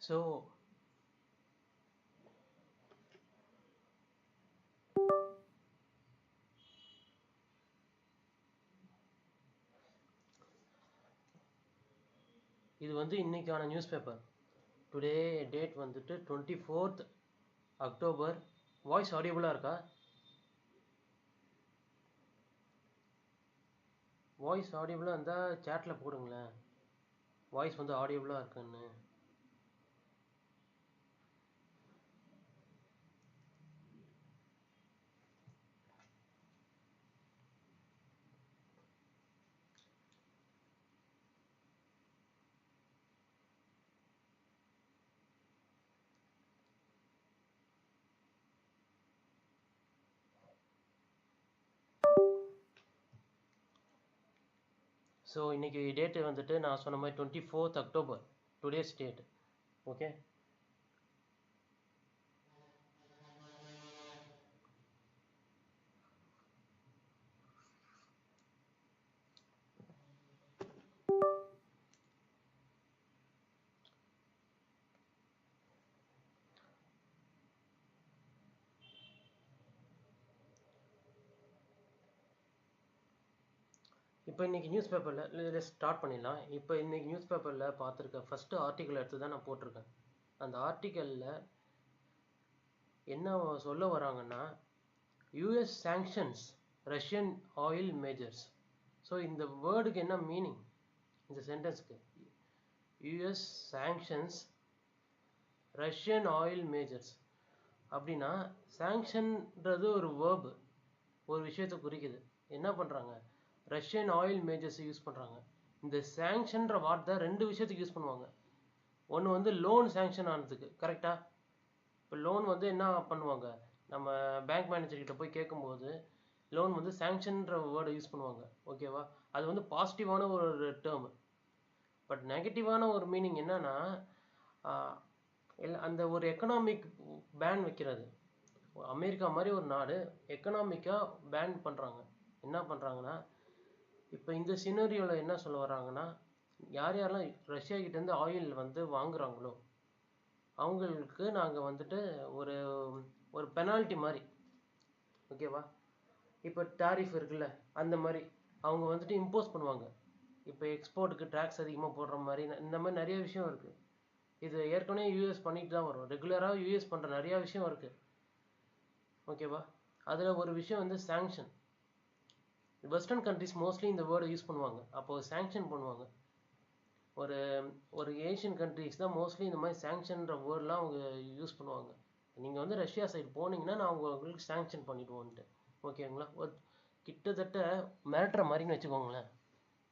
So இது வந்து இன்னைக்கான நியூஸ் பேப்பர். டுடே டேட் வந்துட்டு 24th அக்டோபர். வாய்ஸ் ஆடியபிளாக இருக்கா? வாய்ஸ் ஆடியபிளாக இருந்தால் சேட்டில் போடுங்களேன், வாய்ஸ் வந்து ஆடியபிளாக இருக்குன்னு. ஸோ இன்றைக்கி டேட்டு வந்துட்டு நான் சொன்ன மாதிரி 24th October today's date. Okay, இப்போ இன்றைக்கி நியூஸ் பேப்பரில் இதில் ஸ்டார்ட் பண்ணிடலாம். இப்போ இன்றைக்கி நியூஸ் பேப்பரில் பார்த்துருக்க ஃபஸ்ட்டு ஆர்டிக்கல் எடுத்து தான் நான் போட்டிருக்கேன். அந்த ஆர்டிக்கலில் என்ன சொல்ல வராங்கன்னா, US sanctions Russian oil majors. So இந்த வேர்டுக்கு என்ன மீனிங், இந்த சென்டென்ஸ்க்கு? US sanctions Russian oil majors அப்படின்னா, சாங்ஷன்ன்றது ஒரு வேர்பு, ஒரு விஷயத்தை குறிக்குது. என்ன பண்ணுறாங்க, ரஷ்யன் ஆயில் மேஜர்ஸ் யூஸ் பண்ணுறாங்க. இந்த சாங்ஷன்ற வார்த்தை ரெண்டு விஷயத்துக்கு யூஸ் பண்ணுவாங்க. ஒன்று வந்து லோன் சாங்ஷன் ஆனதுக்கு, கரெக்டாக? இப்போ லோன் வந்து என்ன பண்ணுவாங்க, நம்ம பேங்க் மேனேஜர்கிட்ட போய் கேட்கும்போது லோன் வந்து சாங்ஷன்ற வேர்டை யூஸ் பண்ணுவாங்க. ஓகேவா? அது வந்து பாசிட்டிவான ஒரு டேர்மு. பட் நெகட்டிவான ஒரு மீனிங் என்னன்னா, அந்த ஒரு எக்கனாமிக் பேன் வைக்கிறது. அமெரிக்கா மாதிரி ஒரு நாடு எக்கனாமிக்காக பேன் பண்ணுறாங்க. என்ன பண்ணுறாங்கன்னா, இப்போ இந்த சினரியோவில் என்ன சொல்ல வராங்கன்னா, யார் யாரெல்லாம் ரஷ்யா கிட்டேருந்து ஆயில் வந்து வாங்குறாங்களோ அவங்களுக்கு நாங்கள் வந்துட்டு ஒரு ஒரு பெனால்ட்டி மாதிரி, ஓகேவா? இப்போ டாரிஃப் இருக்குல்ல, அந்த மாதிரி அவங்க வந்துட்டு இம்போஸ் பண்ணுவாங்க. இப்போ எக்ஸ்போர்ட்டுக்கு டேக்ஸ் அதிகமாக போடுற மாதிரி, இந்த மாதிரி நிறைய விஷயம் இருக்குது. இது ஏற்கனவே யூஎஸ் பண்ணிட்டு தான் வரும். ரெகுலராக யூஎஸ் பண்ணுற நிறையா விஷயம் இருக்குது. ஓகேவா? அதில் ஒரு விஷயம் வந்து சாங்ஷன். வெஸ்டர்ன் கண்ட்ரிஸ் மோஸ்ட்லி இந்த வேர்டை யூஸ் பண்ணுவாங்க. அப்போது சாங்ஷன் பண்ணுவாங்க. ஒரு ஒரு ஏஷியன் கண்ட்ரிஸ் தான் மோஸ்ட்லி இந்த மாதிரி சாங்ஷன்ற வேர்டெலாம் அவங்க யூஸ் பண்ணுவாங்க. நீங்கள் வந்து ரஷ்யா சைடு போனீங்கன்னா நான் உங்களுக்கு சாங்ஷன் பண்ணிவிடுவோன்ட்டு, ஓகேங்களா? ஒரு கிட்டத்தட்ட மிரட்டுற மாதிரின்னு வச்சுக்கோங்களேன்.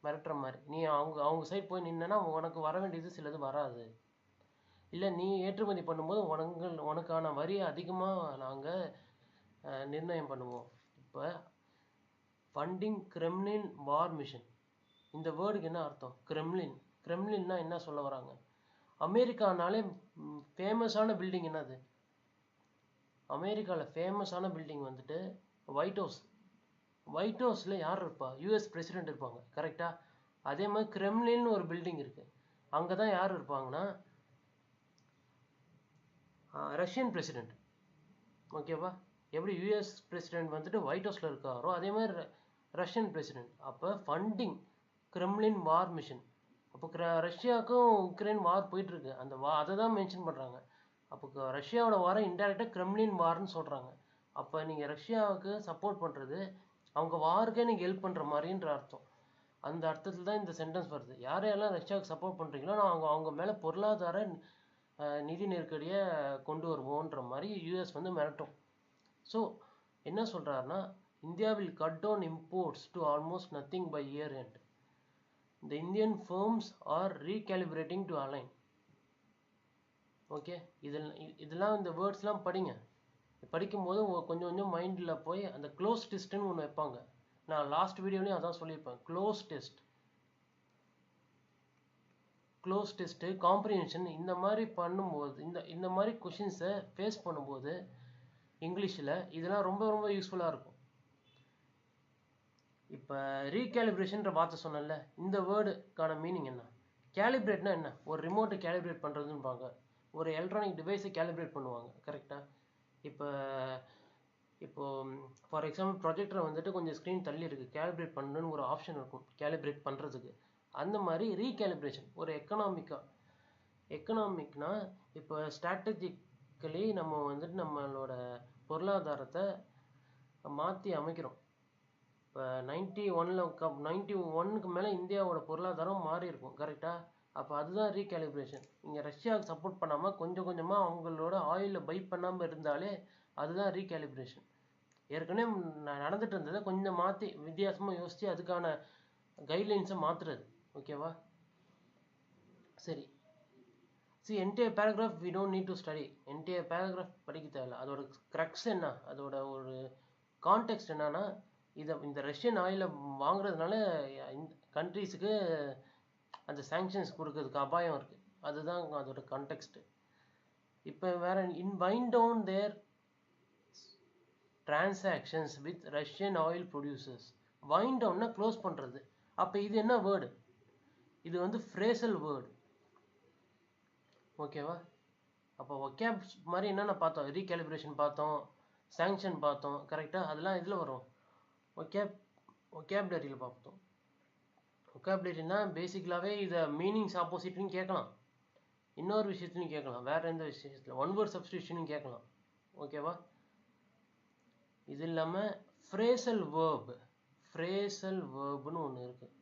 மிரட்டுற மாதிரி. நீ அவங்க சைடு போய் நின்னா உனக்கு வர வேண்டியது சிலது வராது. இல்லை, நீ ஏற்றுமதி பண்ணும்போது உனக்கான வரியை அதிகமாக நாங்கள் நிர்ணயம் பண்ணுவோம். இப்போ ஃபண்டிங் கிரெம்லின் வார் மிஷன், இந்த வேர்டுக்கு என்ன அர்த்தம்? கிரெம்லின்னா என்ன சொல்ல வராங்க? அமெரிக்கானாலே ஃபேமஸான பில்டிங் என்னது? அமெரிக்காவில் ஃபேமஸான பில்டிங் வந்துட்டு ஒயிட் ஹவுஸ். ஒயிட் ஹவுஸில் யார் இருப்பா? யூஎஸ் பிரசிடென்ட் இருப்பாங்க, கரெக்டாக? அதே மாதிரி கிரெம்லின்னு ஒரு பில்டிங் இருக்குது. அங்கே தான் யார் இருப்பாங்கன்னா ரஷ்யன் பிரசிடென்ட். ஓகேவா? எப்படி யூஎஸ் பிரசிடென்ட் வந்துட்டு ஒயிட் ஹவுஸில் இருக்காரோ அதே மாதிரி ரஷ்யன் பிரசிடென்ட். அப்போ ஃபண்டிங் கிரெம்லின் வார் மிஷன். அப்போ ரஷ்யாவுக்கும் உக்ரைன் வார் போயிட்டுருக்கு. அந்த அதை தான் மென்ஷன் பண்ணுறாங்க. அப்போ ரஷ்யாவோட வாரை இன்டெரக்டாக கிரெம்லின் வார்னு சொல்கிறாங்க. அப்போ நீங்கள் ரஷ்யாவுக்கு சப்போர்ட் பண்ணுறது அவங்க வாருக்கே நீங்கள் ஹெல்ப் பண்ணுற மாதிரின்ற அர்த்தம். அந்த அர்த்தத்தில் தான் இந்த சென்டென்ஸ் வருது. யாரையெல்லாம் ரஷ்யாவுக்கு சப்போர்ட் பண்ணுறீங்களோ நான் அவங்க மேலே பொருளாதார நிதி நெருக்கடியை கொண்டு வருவோன்ற மாதிரி யூஎஸ் வந்து மிரட்டும். ஸோ என்ன சொல்கிறாருன்னா, India will cut down imports to almost nothing by year end. The Indian firms are recalibrating to align. Okay, இதெல்லாம் இந்த வேர்ட்ஸ்லாம் படிங்க. படிக்கும்போது கொஞ்சம் கொஞ்சம் மைண்டில் போய் அந்த க்ளோஸ் டெஸ்ட்டுன்னு ஒன்று வைப்பாங்க. நான் லாஸ்ட் வீடியோலையும் அதான் சொல்லியிருப்பேன். க்ளோஸ் டெஸ்ட்டு காம்ப்ரிஹென்ஷன் இந்த மாதிரி பண்ணும்போது, இந்த மாதிரி கொஷின்ஸை ஃபேஸ் பண்ணும்போது இங்கிலீஷில் இதெல்லாம் ரொம்ப ரொம்ப யூஸ்ஃபுல்லாக இருக்கும். இப்போ ரீகேலிப்ரேஷன்ற வார்த்தை சொன்னல, இந்த வேர்டுக்கான மீனிங் என்ன? கேலிப்ரேட்னா என்ன? ஒரு ரிமோட்டை கேலிப்ரேட் பண்ணுறதுன்னு பாங்க. ஒரு எலக்ட்ரானிக் டிவைஸை கேலிப்ரேட் பண்ணுவாங்க. கரெக்டாக? இப்போ இப்போ ஃபார் எக்ஸாம்பிள் ப்ரொஜெக்டரை வந்துட்டு கொஞ்சம் ஸ்க்ரீன் தள்ளி இருக்குது, கேலிப்ரேட் பண்ணணுன்னு ஒரு ஆப்ஷன் இருக்கும் கேலிப்ரேட் பண்ணுறதுக்கு. அந்த மாதிரி ரீகேலிப்ரேஷன் ஒரு எக்கனாமிக்னா இப்போ ஸ்ட்ராட்டஜிக்கலி நம்ம வந்துட்டு நம்மளோட பொருளாதாரத்தை மாற்றி அமைக்கிறோம். இப்போ 91க்கு மேலே இந்தியாவோட பொருளாதாரம் மாறி இருக்கும். கரெக்டாக? அப்போ அதுதான் ரீகேலிப்ரேஷன். இங்கே ரஷ்யாவுக்கு சப்போர்ட் பண்ணாமல் கொஞ்சம் கொஞ்சமாக அவங்களோட ஆயிலை பை பண்ணாமல் இருந்தாலே அதுதான் ரீகேலிப்ரேஷன். ஏற்கனவே நடந்துட்டு இருந்ததை கொஞ்சம் மாற்றி வித்தியாசமாக யோசித்து அதுக்கான கைட்லைன்ஸை மாற்றுறது. ஓகேவா? சரி, entire paragraph we don't need to study. Entire paragraph படிக்க தேவையில்ல. அதோட க்ரக்ஸ் என்ன, அதோட ஒரு கான்டெக்ஸ்ட் என்னன்னா, இந்த ரஷ்யன் ஆயிலை வாங்குறதுனால கண்ட்ரீஸுக்கு அந்த சாங்ஷன்ஸ் கொடுக்கறதுக்கு அபாயம் இருக்குது. அதுதான் அதோட கான்டெக்ஸ்ட். இப்போ வேற wind down their transactions with Russian oil producers. Wind டவுன்னா க்ளோஸ் பண்ணுறது. அப்போ இது என்ன வேர்டு? இது வந்து ஃப்ரேசல் வேர்டு. ஓகேவா? அப்போ ஒகேப் மாதிரி என்னென்ன பார்த்தோம்? ரீகேலிப்ரேஷன் பார்த்தோம், சாங்ஷன் பார்த்தோம். கரெக்டாக? அதெல்லாம் இதில் வரும், ஒகேப்லரியில் பார்த்தோம். ஒகேப்லரினா பேசிக்கலாகவே இதை மீனிங்ஸ் ஆப்போசிட்னு கேட்கலாம், இன்னொரு விஷயத்துலையும் கேட்கலாம், வேறு எந்த விஷயத்தில் ஒன் வேர்ட் சப்ஸ்டியூஷனும் கேட்கலாம். ஓகேவா? இது இல்லாமல் ஃப்ரேசல் வேர்ப்னு ஒன்று இருக்குது.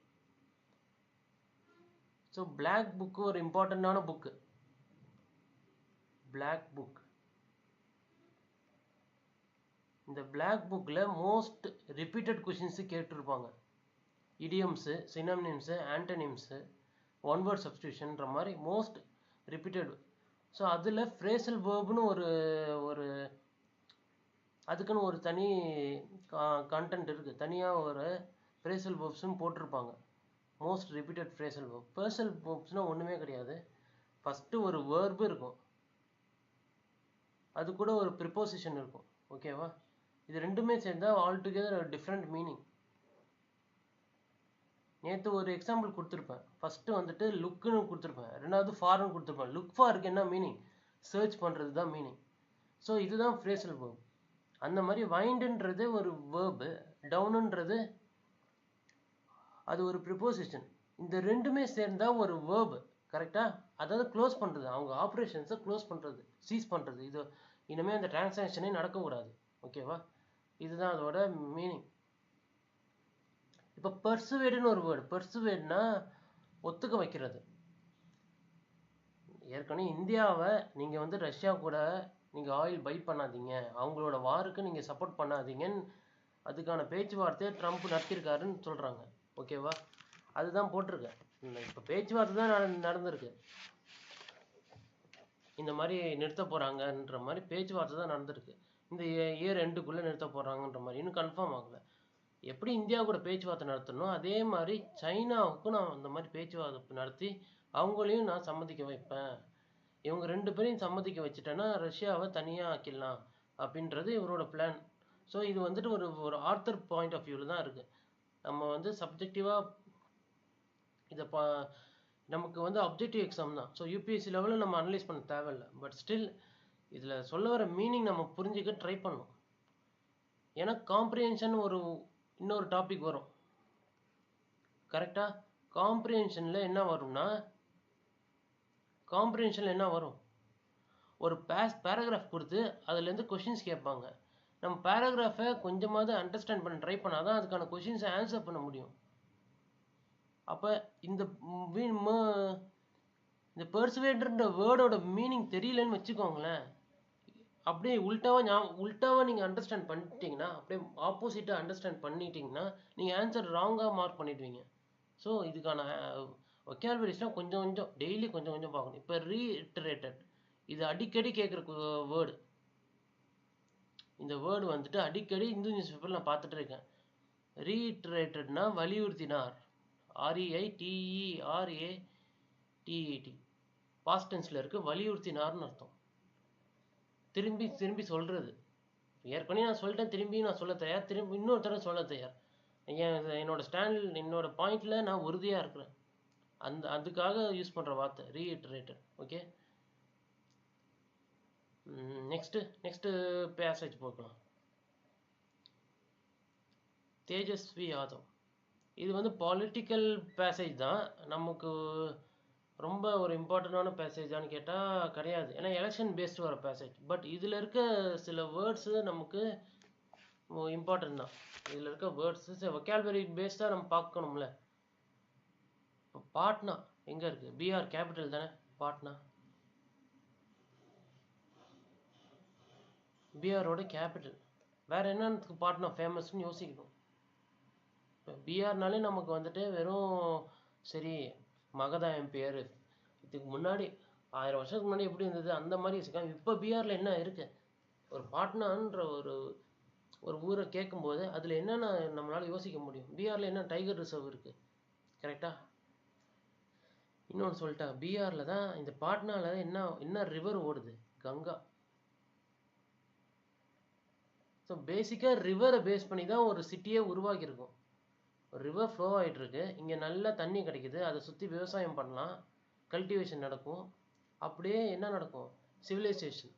ஸோ பிளாக் புக்கு ஒரு இம்பார்ட்டண்டான புக்கு. பிளாக் புக், இந்த பிளாக் புக்கில் மோஸ்ட் ரிப்பீட்டட் கொஷின்ஸு கேட்டிருப்பாங்க. இடியம்ஸு, சினோனிம்ஸு, ஆன்டனிம்ஸு, ஒன் வேர்ட் சப்ஸ்டியூஷன்ற மாதிரி மோஸ்ட் ரிப்பீட்டட். ஸோ அதில் ஃப்ரேசல் வேர்ப்னு ஒரு அதுக்குன்னு ஒரு தனி கண்டென்ட் இருக்குது. தனியாக ஒரு ஃப்ரேசல் வேர்ப்ஸ்னு போட்டிருப்பாங்க. Most repeated phrasal verb. Phrasal வேர்ப்ஸ்னால் ஒன்றுமே கிடையாது. ஃபஸ்ட்டு ஒரு வேர்பு இருக்கும், அது கூட ஒரு ப்ரிப்போசிஷன் இருக்கும். ஓகேவா? இது ரெண்டுமே சேர்ந்தால் ஆல் டுகெதர் டிஃப்ரெண்ட் மீனிங். நேற்று ஒரு எக்ஸாம்பிள் கொடுத்துருப்பேன். ஃபஸ்ட்டு வந்துட்டு லுக்குன்னு கொடுத்துருப்பேன், ரெண்டாவது ஃபார்னு கொடுத்துருப்பேன். லுக் ஃபாருக்கு என்ன மீனிங்? சர்ச் பண்ணுறது தான் மீனிங். ஸோ இதுதான் ஃப்ரேசல் வேர்ப். அந்த மாதிரி வைண்டுன்றது ஒரு வேர்பு, டவுனுன்றது அது ஒரு ப்ரிப்போசிஷன். இந்த ரெண்டுமே சேர்ந்தால் ஒரு வேர்பு. கரெக்டாக? அதாவது க்ளோஸ் பண்ணுறது, அவங்க ஆப்ரேஷன்ஸை க்ளோஸ் பண்ணுறது, சீஸ் பண்ணுறது. இது இனிமேல் அந்த டிரான்சாக்ஷனே நடக்கக்கூடாது. ஓகேவா? இதுதான் அதோட மீனிங். இப்போ பர்சுவேடுன்னு ஒரு வேர்டு. பர்சுவேட்னா ஒத்துக்க வைக்கிறது. ஏற்கனவே இந்தியாவை நீங்கள் வந்து ரஷ்யா கூட நீங்கள் ஆயில் பை பண்ணாதீங்க, அவங்களோட வாருக்கு நீங்கள் சப்போர்ட் பண்ணாதீங்கன்னு அதுக்கான பேச்சுவார்த்தையை ட்ரம்ப் நடத்தியிருக்காருன்னு சொல்கிறாங்க. ஓகேவா? அதுதான் போட்டிருக்கேன். இப்போ பேச்சுவார்த்தை தான் நடந்திருக்கு. இந்த மாதிரி நிறுத்த போகிறாங்கன்ற மாதிரி பேச்சுவார்த்தை தான் நடந்திருக்கு. இந்த இயர் எண்டுக்குள்ளே நிறுத்த போகிறாங்கன்ற மாதிரி இன்னும் கன்ஃபார்ம் ஆகலை. எப்படி இந்தியா கூட பேச்சுவார்த்தை நடத்தணும், அதே மாதிரி சைனாவுக்கும் நான் அந்த மாதிரி பேச்சுவார்த்தை நடத்தி அவங்களையும் நான் சம்மதிக்க வைப்பேன். இவங்க ரெண்டு பேரையும் சம்மதிக்க வச்சுட்டேன்னா ரஷ்யாவை தனியாக ஆக்கிடலாம் அப்படின்றது இவரோட பிளான். ஸோ இது வந்துட்டு ஒரு ஆர்த்தர் பாயிண்ட் ஆஃப் வியூவில் தான் இருக்குது. நம்ம வந்து சப்ஜெக்டிவாக இதை நமக்கு வந்து அப்ஜெக்டிவ் எக்ஸாம் தான். ஸோ யூபிஎஸ்சி லெவலில் நம்ம அனலைஸ் பண்ண தேவையில்லை. பட் ஸ்டில் இதில் சொல்ல வர மீனிங் நம்ம புரிஞ்சுக்க ட்ரை பண்ணணும். ஏன்னா காம்ப்ரிஹென்ஷன் இன்னொரு டாபிக் வரும். கரெக்டாக? காம்ப்ரிஹென்ஷனில் என்ன வரும்? ஒரு பேராகிராஃப் கொடுத்து அதுலேருந்து கொஷின்ஸ் கேட்பாங்க. நம்ம பேராகிராஃபை கொஞ்சமாவது அண்டர்ஸ்டாண்ட் பண்ண ட்ரை பண்ணால் தான் அதுக்கான கொஷின்ஸை ஆன்சர் பண்ண முடியும். அப்போ இந்த பர்சுவேட்ன்ற வேர்டோட மீனிங் தெரியலன்னு வச்சுக்கோங்களேன், அப்படியே உல்ட்டாவாக நீங்கள் அண்டர்ஸ்டாண்ட் பண்ணிட்டீங்கன்னா, அப்படியே ஆப்போசிட்டாக அண்டர்ஸ்டாண்ட் பண்ணிட்டீங்கன்னா நீங்கள் ஆன்சர் ராங்காக மார்க் பண்ணிடுவீங்க. ஸோ இதுக்கான ஒகேபுலரிஸ்லாம் கொஞ்சம் டெய்லி கொஞ்சம் பார்க்கணும். இப்போ ரீஇட்டரேட்டட், இது அடிக்கடி கேட்குற வேர்டு. இந்த வேர்டு வந்துட்டு அடிக்கடி இந்து நியூஸ் பேப்பரில் நான் பார்த்துட்டு இருக்கேன். ரீஇட்டரேட்டட்னா வலியுறுத்தினார், REITERATED, பாஸ்ட் டென்ஸில் இருக்குது. வலியுறுத்தினார்னு அர்த்தம். திரும்பி சொல்கிறது. ஏற்கனவே நான் சொல்லிட்டேன், திரும்பி நான் சொல்ல தயார், திரும்பி இன்னொரு தடவை சொல்ல தயார். என்னோட பாயிண்டில் நான் உறுதியாக இருக்கிறேன். அதுக்காக யூஸ் பண்ணுற வார்த்தை ரீஇட்டரேட்டட். ஓகே, நெக்ஸ்ட் பேசேஜ் பார்க்கலாம். தேஜஸ்வி யாதவ். இது வந்து பொலிட்டிக்கல் பேசேஜ் தான். நமக்கு ரொம்ப ஒரு இம்பார்ட்டண்டான பேசேஜான்னு கேட்டால் கிடையாது. ஏன்னா எலெக்ஷன் பேஸ்டு வர பேசேஜ். பட் இதில் இருக்க சில வேர்ட்ஸு நமக்கு இம்பார்ட்டன்ட் தான். இதில் இருக்க வேர்ட்ஸு வொக்காபுலரி பேஸ்டாக நம்ம பார்க்கணும்ல. இப்போ பாட்னா எங்கே இருக்குது? பீகார் கேபிட்டல் தானே பாட்னா. பீகாரோட கேபிட்டல். வேறு என்னத்துக்கு பாட்னா ஃபேமஸ்ன்னு யோசிக்கணும். இப்போ பீகார்னாலே நமக்கு வந்துட்டு வெறும் சரி மகதா என் பேர். இதுக்கு முன்னாடி 1000 வருஷத்துக்கு முன்னாடி எப்படி இருந்தது அந்த மாதிரி வச்சுக்காங்க. இப்போ பீகாரில் என்ன இருக்கு? ஒரு பாட்னான்ற ஒரு ஊரை கேட்கும்போது அதில் என்னென்ன நம்மளால் யோசிக்க முடியும்? பீகாரில் என்ன டைகர் ரிசர்வ் இருக்குது, கரெக்டாக? இன்னொன்று சொல்லிட்டா, பீகாரில் தான் இந்த பாட்னாவில் என்ன ரிவர் ஓடுது? கங்கா. ஸோ பேசிக்காக ரிவரை பேஸ் பண்ணி தான் ஒரு சிட்டியே உருவாக்கியிருக்கும். ரிவர் ஃப்ளோ ஆகிட்டு இருக்கு, இங்கே நல்லா தண்ணி கிடைக்குது, அதை சுற்றி விவசாயம் பண்ணலாம், கல்டிவேஷன் நடக்கும். அப்படியே என்ன நடக்கும்? சிவிலைசேஷன்,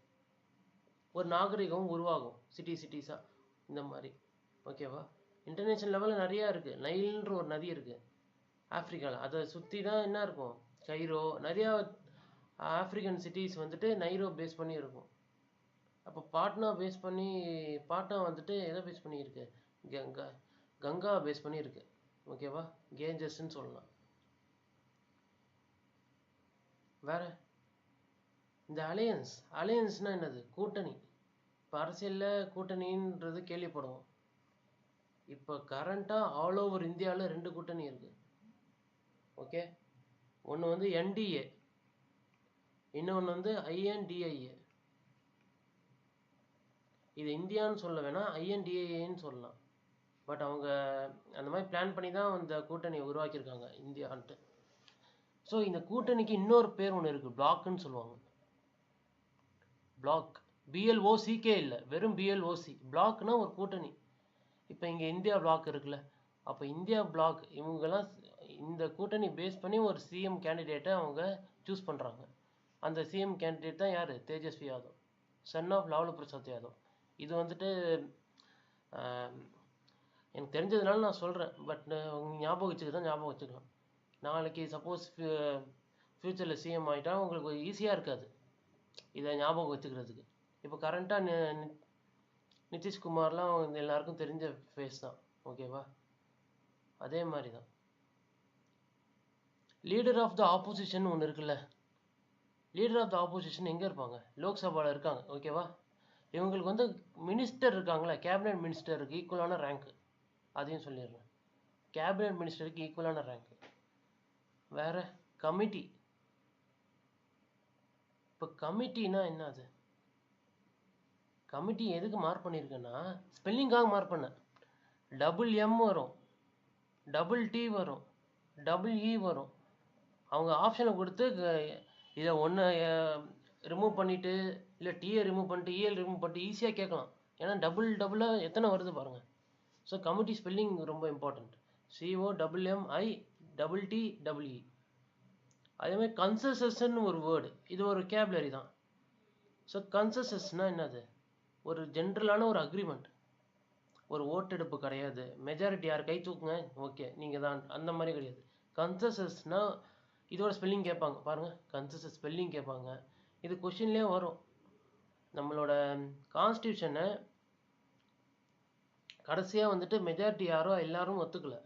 ஒரு நாகரிகம் உருவாகும் சிட்டிஸாக இந்த மாதிரி. ஓகேவா? இன்டர்நேஷ்னல் லெவலில் நிறையா இருக்குது. நைல்ன்ற ஒரு நதி இருக்குது ஆஃப்ரிக்காவில், அதை சுற்றி தான் என்ன இருக்கும்? கைரோ, நிறையா ஆஃப்ரிக்கன் சிட்டிஸ் வந்துட்டு நைரோ பேஸ் பண்ணி இருக்கும். அப்போ பாட்னா வந்துட்டு எதை பேஸ் பண்ணி இருக்கு? கங்கா பேஸ் பண்ணி இருக்கு. ஓகேவா? கேஞ்சஸ்ன்னு சொல்லலாம். வேற இந்த அலையன்ஸ்னா என்னது? கூட்டணி. இப்போ அரசியலில் கூட்டணின்றது கேள்விப்படுவோம். இப்போ கரண்டாக ஆல் ஓவர் இந்தியாவில் 2 கூட்டணி இருக்கு. ஓகே, ஒன்று வந்து என்டிஏ, இன்னொன்று வந்து ஐஎன்டிஐஏ. இது இந்தியான்னு சொல்ல வேணாம், ஐஎன்டிஏன்னு சொல்லலாம். பட் அவங்க அந்த மாதிரி பிளான் பண்ணி தான் இந்த கூட்டணியை உருவாக்கியிருக்காங்க இந்தியான்ட்டு. ஸோ இந்த கூட்டணிக்கு இன்னொரு பேர் ஒன்று இருக்குது, பிளாக்னு சொல்லுவாங்க. பிளாக், பிஎல்ஓசிகே இல்லை, வெறும் பிஎல்ஓசி. பிளாக்னா ஒரு கூட்டணி. இப்போ இங்கே இந்தியா பிளாக் இருக்குல்ல, அப்போ இந்தியா பிளாக் இவங்கெல்லாம் இந்த கூட்டணி பேஸ் பண்ணி ஒரு சிஎம் கேண்டிடேட்டை அவங்க சூஸ் பண்ணுறாங்க. அந்த சிஎம் கேண்டிடேட் தான் யார்? Tejashwi Yadav, son of Lalu Prasad Yadav. இது வந்துட்டு எனக்கு தெரிஞ்சதுனால நான் சொல்கிறேன். பட் ஞாபகம் வச்சுக்கலாம். நாளைக்கு சப்போஸ் ஃப்யூச்சரில் சிஎம் ஆகிட்டா உங்களுக்கு ஈஸியாக இருக்காது இதை ஞாபகம் வச்சுக்கிறதுக்கு. இப்போ கரண்ட்டாக நிதிஷ்குமார்லாம் எல்லாருக்கும் தெரிஞ்ச ஃபேஸ் தான். ஓகேவா? அதே மாதிரி தான் லீடர் ஆஃப் த ஆப்போசிஷன் ஒன்று இருக்குல்ல. லீடர் ஆஃப் த ஆப்போசிஷன் எங்கே இருப்பாங்க? லோக்சபாவில் இருக்காங்க. ஓகேவா? இவங்களுக்கு வந்து மினிஸ்டர் இருக்காங்களே, கேபினட் மினிஸ்டருக்கு ஈக்குவலான ரேங்க்கு. அதையும் சொல்லிடுறேன், கேபினட் மினிஸ்டருக்கு ஈக்குவலான ரேங்க்கு. வேற கமிட்டி. இப்போ கமிட்டினா என்ன? அது கமிட்டி எதுக்கு மார்க் பண்ணியிருக்கேன்னா, ஸ்பெல்லிங்காக மார்க் பண்ணேன். M வரும், T வரும், E வரும். அவங்க ஆப்ஷனை கொடுத்து இதை ஒன்று ரிமூவ் பண்ணிவிட்டு, இல்லை டீயை ரிமூவ் பண்ணிட்டு EL ரிமூவ் பண்ணிட்டு ஈஸியாக கேட்கலாம். ஏன்னா டபுளாக எத்தனை வருது பாருங்கள். ஸோ கமிட்டி ஸ்பெல்லிங் ரொம்ப இம்பார்ட்டண்ட். COMMITTEE. அதேமாதிரி கன்சென்சஸ்ன்னு ஒரு வேர்டு, இது ஒரு கேப்லரி தான். ஸோ கன்சென்சஸ்னால் என்னது? ஒரு ஜென்ரலான ஒரு அக்ரிமெண்ட். ஒரு ஓட்டெடுப்பு கிடையாது, மெஜாரிட்டி யார் கை தூக்குங்க ஓகே நீங்கள் தான், அந்த மாதிரி கிடையாது. கன்சென்சஸ்னால் இதோட ஸ்பெல்லிங் கேட்பாங்க பாருங்கள், கன்சென்சஸ் ஸ்பெல்லிங் கேட்பாங்க. இது கொஷின்லேயே வரும். நம்மளோட கான்ஸ்டியூஷனை கடைசியாக வந்துட்டு மெஜாரிட்டி யாரோ எல்லாரும் ஒத்துக்கல,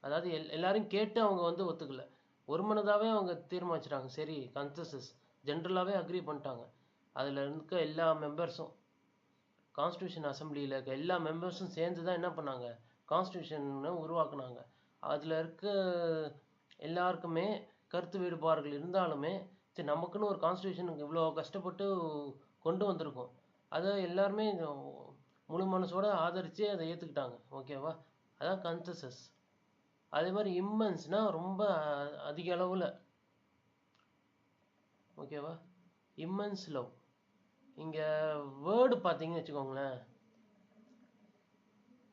அதாவது எல்லாரும் கேட்டு அவங்க வந்து ஒத்துக்கல, ஒரு மனதாகவே அவங்க தீர்மானிச்சிட்டாங்க. சரி கன்சென்சஸ் ஜென்ரலாகவே அக்ரி பண்ணிட்டாங்க. அதில் இருக்க எல்லா மெம்பர்ஸும், கான்ஸ்டியூஷன் அசம்பிளியில் இருக்க எல்லா மெம்பர்ஸும் சேர்ந்து தான் என்ன பண்ணாங்க? கான்ஸ்டியூஷனை உருவாக்குனாங்க. அதில் இருக்க எல்லாருக்குமே கருத்து வேறுபாடுகள் இருந்தாலுமே சரி நமக்குன்னு ஒரு கான்ஸ்டியூஷனுக்கு இவ்வளோ கஷ்டப்பட்டு கொண்டு வந்திருக்கோம், அதை எல்லாருமே முழு மனசோட ஆதரித்து அதை ஏற்றுக்கிட்டாங்க. ஓகேவா? அதான் கன்சென்சஸ். அதே மாதிரி இம்மன்ஸ்னால் ரொம்ப அதிக அளவில். ஓகேவா? Immense love. இங்கே வேர்டு பார்த்தீங்கன்னு வச்சுக்கோங்களேன்,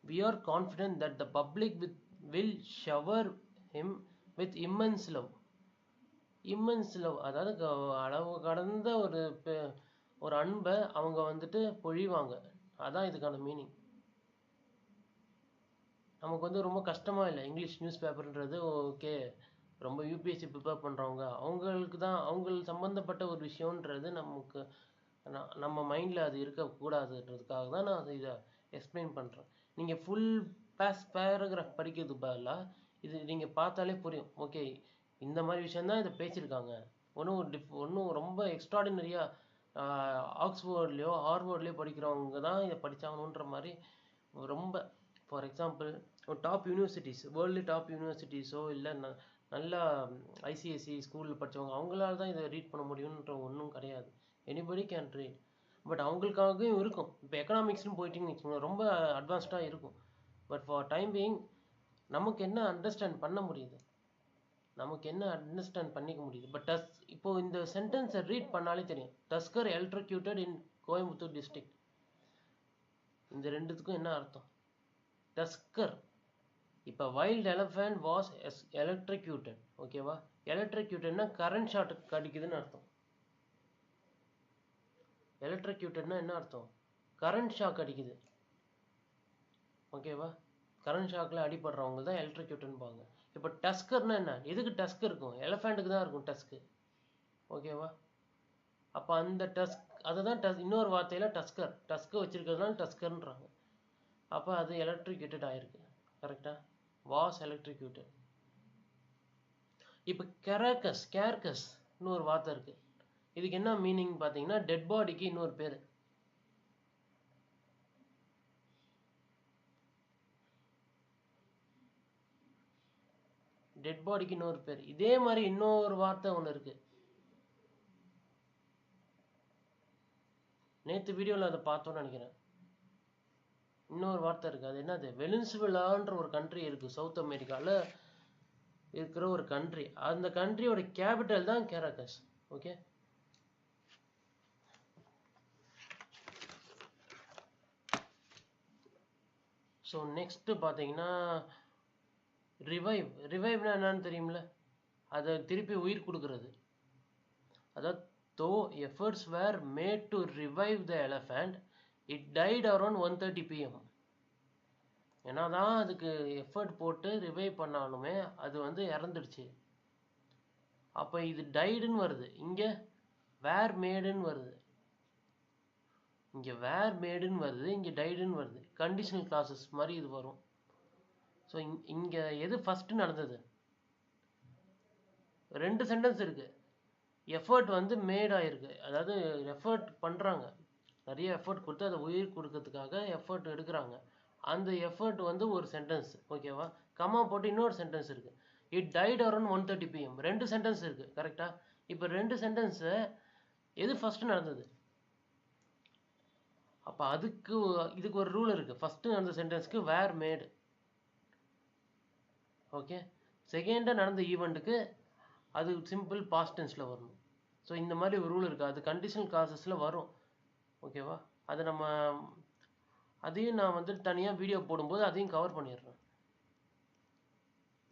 we are confident that the public will shower him with immense love. Immense love அதாவது அளவு கடந்த ஒரு அன்பை அவங்க வந்துட்டு பொழிவாங்க. அதான் இதுக்கான மீனிங். நமக்கு வந்து ரொம்ப கஷ்டமா இல்லை இங்கிலீஷ் நியூஸ் பேப்பர்ன்றது. ஓகே, ரொம்ப யூபிஎஸ்சி ப்ரிப்பேர் பண்ணுறவங்க அவங்களுக்கு தான் அவங்களுக்கு சம்மந்தப்பட்ட ஒரு விஷயன்றது நமக்கு நம்ம மைண்டில் அது இருக்கக்கூடாதுன்றதுக்காக தான் நான் அதை இதை எக்ஸ்பிளைன் பண்ணுறேன். நீங்கள் ஃபுல் பேராகிராஃப் படிக்கிறதுக்கு பதிலாக இது நீங்கள் பார்த்தாலே புரியும். ஓகே, இந்த மாதிரி விஷயந்தான் இதை பேசியிருக்காங்க. ஒன்றும் ரொம்ப எக்ஸ்ட்ராடினரியாக ஆக்ஸ்ஃபோர்ட்லேயோ ஹார்வர்ட்லேயோ படிக்கிறவங்க தான் இதை படித்தாங்கன்ற மாதிரி ரொம்ப. ஃபார் எக்ஸாம்பிள், ஒரு டாப் யூனிவர்சிட்டிஸ், வேர்ல்டு டாப் யூனிவர்சிட்டிஸோ இல்லை நல்லா ஐசிஎஸ்சி ஸ்கூலில் படித்தவங்க அவங்களால தான் இதை ரீட் பண்ண முடியுன்ற ஒன்றும் கிடையாது. Anybody can read. பட் அவங்களுக்காகவும் இருக்கும். இப்போ எக்கனாமிக்ஸ்னு போயிட்டீங்கன்னு வச்சுக்கோங்க, ரொம்ப அட்வான்ஸ்டாக இருக்கும். பட் ஃபார் டைம் பீயிங் நமக்கு என்ன அண்டர்ஸ்டாண்ட் பண்ண முடியுது, நமக்கு என்ன அண்டர்ஸ்டாண்ட் பண்ணிக்க முடியுது. பட் இப்போ இந்த சென்டென்ஸை ரீட் பண்ணாலே தெரியும். டஸ்கர் எலக்ட்ரிக்யூட்டட் இன் கோயம்புத்தூர் டிஸ்ட்ரிக்ட். இந்த ரெண்டுத்துக்கும் என்ன அர்த்தம்? டஸ்கர். இப்போ வைல்ட் எலஃபண்ட் வாஸ் எலக்ட்ரிக்யூட்டட். ஓகேவா? எலக்ட்ரிக்யூட்டட்னா கரண்ட் ஷாட் அடிக்குதுன்னு அர்த்தம். எலக்ட்ரிக்யூட்டட்னா என்ன அர்த்தம்? கரண்ட் ஷாக் அடிக்குது. ஓகேவா? கரண்ட் ஷாக்கில் அடிபடுறவங்க தான் எலக்ட்ரிக்யூட்டன்பாங்க. இப்போ டஸ்கர்னா என்ன? எதுக்கு டஸ்க் இருக்கும்? எலஃபண்ட்டுக்கு தான் இருக்கும் டஸ்க்கு. ஓகேவா? அப்போ அந்த அதை தான் இன்னொரு வார்த்தையில் டஸ்க்கு வச்சிருக்கிறதுனால டஸ்கர்ன்றாங்க. அப்போ அது எலக்ட்ரிக்யூட்டட் ஆயிருக்கு. கரெக்டா? வாஸ் எலக்ட்ரிக்யூட்டட். இப்போ கேர்கஸ் இன்னொரு வார்த்தை இருக்கு. இதுக்கு என்ன மீனிங் பார்த்தீங்கன்னா, டெட் பாடிக்கு இன்னொரு பேர். டெட் பாடிக்கு இன்னொரு பேர். இதே மாதிரி இன்னொரு வார்த்தை ஒன்று இருக்கு. நேற்று வீடியோவில் அதை பார்த்தோன்னு நினைக்கிறேன். இன்னொரு வார்த்தை இருக்கு. அது என்னது? வெனிசுவேலான்ற ஒரு கண்ட்ரி இருக்கு, சவுத் அமெரிக்காவில் இருக்கிற ஒரு கண்ட்ரி. அந்த கண்ட்ரியோட கேபிட்டல் தான் கேரகஸ். ஓகே, ஸோ நெக்ஸ்ட் பார்த்தீங்கன்னா ரிவைவ்னா என்னன்னு தெரியும்ல? அதை திருப்பி உயிர் கொடுக்கறது. அதாவது though efforts were made to revive the elephant, it died around 1:30 PM. என்னதான் அதுக்கு எஃபர்ட் போட்டு ரிவைவ் பண்ணாலுமே அது வந்து இறந்துடுச்சு. அப்போ இது டைடுன்னு வருது, இங்கே வேர் மேடுன்னு வருது. இங்கே வேர் மேடுன்னு வருது, இங்கே டைடுன்னு வருது. கண்டிஷனல் கிளாஸஸ் மாதிரி இது வரும். ஸோ இங்கே எது ஃபஸ்ட்டு நடந்தது? ரெண்டு சென்டென்ஸ் இருக்குது. எஃபர்ட் வந்து மேட் ஆகிருக்கு, அதாவது எஃபர்ட் பண்ணுறாங்க, நிறைய எஃபர்ட் கொடுத்து அதை உயிர் கொடுக்கறதுக்காக எஃபர்ட் எடுக்கிறாங்க. அந்த எஃபர்ட் வந்து ஒரு சென்டென்ஸ். ஓகேவா? கமா போட்டு இன்னொரு சென்டென்ஸ் இருக்குது. It tied around 1:30 PM. ரெண்டு சென்டென்ஸ் இருக்குது. கரெக்டாக? இப்போ ரெண்டு சென்டென்ஸு எது ஃபஸ்ட்டு நடந்தது? அப்போ இதுக்கு ஒரு ரூல் இருக்குது. ஃபஸ்ட்டு நடந்த சென்டென்ஸ்க்கு வேர் மேடு. ஓகே, செகண்டாக நடந்த ஈவெண்ட்டுக்கு அது சிம்பிள் பாஸ்ட் டென்ஸில் வரணும். ஸோ இந்த மாதிரி ஒரு ரூல் இருக்குது. அது கண்டிஷனல் கிளாஸஸில் வரும். ஓகேவா? அதை அதையும் நான் வந்து தனியாக வீடியோ போடும்போது அதையும் கவர் பண்ணிடுறேன்.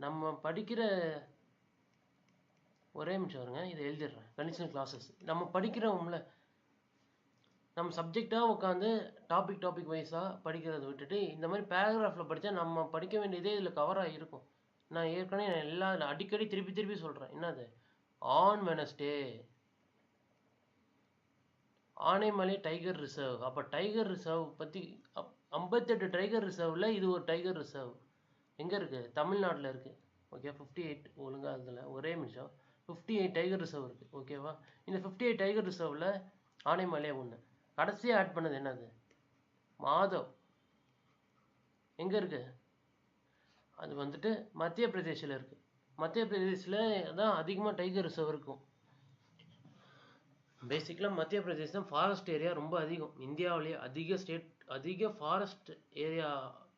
நம்ம படிக்கிற ஒரே நிமிஷம் வருங்க, இதை எழுதிடுறேன். கண்டிஷனல் கிளாஸஸ் நம்ம படிக்கிறோம்ல, நம்ம சப்ஜெக்டாக உட்காந்து டாபிக் வைஸாக படிக்கிறத விட்டுட்டு இந்த மாதிரி பேராகிராஃபில் படித்தா நம்ம படிக்க வேண்டியதே இதில் கவராக இருக்கும். நான் ஏற்கனவே அடிக்கடி திருப்பி சொல்கிறேன். என்னது? On Wednesday Anaimalai tiger reserve. அப்போ டைகர் ரிசர்வ் பற்றி 58 டைகர் ரிசர்வில் இது ஒரு டைகர் ரிசர்வ். எங்கே இருக்குது? தமிழ்நாட்டில் இருக்குது. ஓகே, 58 ஒழுங்காக இதில் ஒரே நிமிஷம் 58 டைகர் ரிசர்வ் இருக்குது. ஓகேவா? இந்த 58 டைகர் ரிசர்வில் ஆனைமலை ஒன்று. கடைசியாக ஆட் பண்ணது என்னது? மாதவ். எங்கே இருக்குது? அது வந்துட்டு மத்திய பிரதேசில் இருக்குது. மத்திய பிரதேசில் தான் அதிகமாக டைகர் ரிசர்வ் இருக்கும். பேசிக்கலாக மத்திய பிரதேஷ் தான் ஃபாரஸ்ட் ஏரியா ரொம்ப அதிகம். இந்தியாவிலேயே அதிக ஃபாரஸ்ட் ஏரியா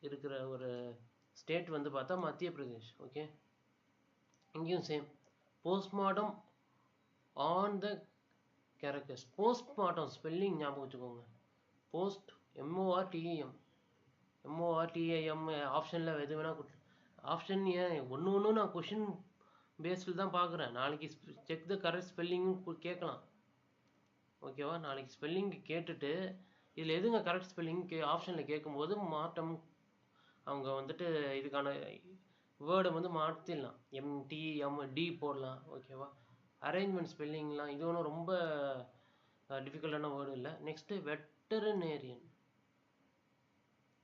இருக்கிற ஒரு ஸ்டேட் வந்து பார்த்தா மத்திய பிரதேஷ். ஓகே, இங்கேயும் same. Postmortem on the characters. Postmortem spelling ஞாபகம் வச்சுக்கோங்க. போஸ்ட் MORTAM ஆப்ஷனில் எது வேணால் ஆப்ஷன். ஏன் ஒன்று நான் கொஷின் பேஸ்டில் தான் பார்க்குறேன். நாளைக்கு செக் த கரெக்ட் ஸ்பெல்லிங்கும் கேட்கலாம். ஓகேவா? நாளைக்கு ஸ்பெல்லிங் கேட்டுட்டு இதில் எதுங்க கரெக்ட் ஸ்பெல்லிங் ஆப்ஷனில் கேட்கும்போது மாற்றம் அவங்க வந்துட்டு இதுக்கான வேர்டை வந்து மாற்றிடலாம். எம்டிஎம்டி போடலாம். ஓகேவா? அரேஞ்ச்மெண்ட் ஸ்பெல்லிங்லாம் இது ஒன்றும் ரொம்ப டிஃபிகல்ட்டான வேர்டு இல்லை. நெக்ஸ்ட்டு வெட்டரினேரியன்,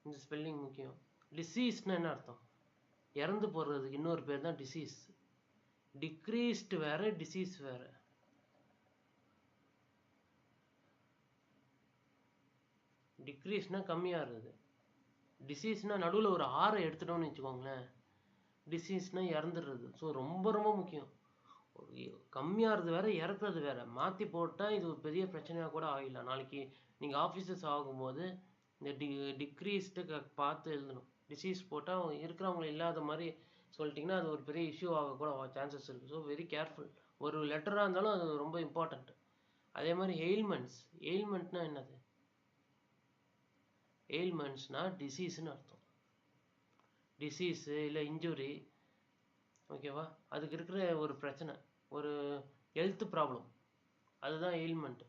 இந்த ஸ்பெல்லிங் முக்கியம். டிசீஸ்னா என்ன அர்த்தம்? இறந்து போடுறதுக்கு இன்னொரு பேர் தான் டிசீஸ். டிக்ரீஸ்டு வேற, டிசீஸ் வேற. டிக்ரீஸ்னா கம்மியாகிறது, டிசீஸ்னா நடுவில் ஒரு ஆறை எடுத்துட்டோம்னு வச்சுக்கோங்களேன், டிசீஸ்னா இறந்துடுறது. ஸோ ரொம்ப ரொம்ப முக்கியம். கம்மியாகிறது வேற, இறக்குறது வேற. மாற்றி போட்டால் இது ஒரு பெரிய பிரச்சனையாக கூட ஆகிடலாம். நாளைக்கு நீங்கள் ஆஃபீஸர்ஸ் ஆகும்போது இந்த டிக்ரீஸ்டு பார்த்து எழுதணும். டிசீஸ் போட்டால் இருக்கிறவங்க இல்லாத மாதிரி சொல்லிட்டிங்கன்னா அது ஒரு பெரிய இஷ்யூ ஆக கூட சான்சஸ் இருக்குது. So very careful. ஒரு லெட்டராக இருந்தாலும் அது ரொம்ப இம்பார்ட்டண்ட். அதே மாதிரி எயில்மெண்ட்னா என்னது? எயில்மெண்ட்ஸ்னா டிசீஸ்ன்னு அர்த்தம். டிசீஸு இல்லை இன்ஜுரி, ஓகேவா? அதுக்கு இருக்கிற ஒரு பிரச்சனை, ஒரு ஹெல்த் ப்ராப்ளம், அதுதான் எயில்மெண்ட்.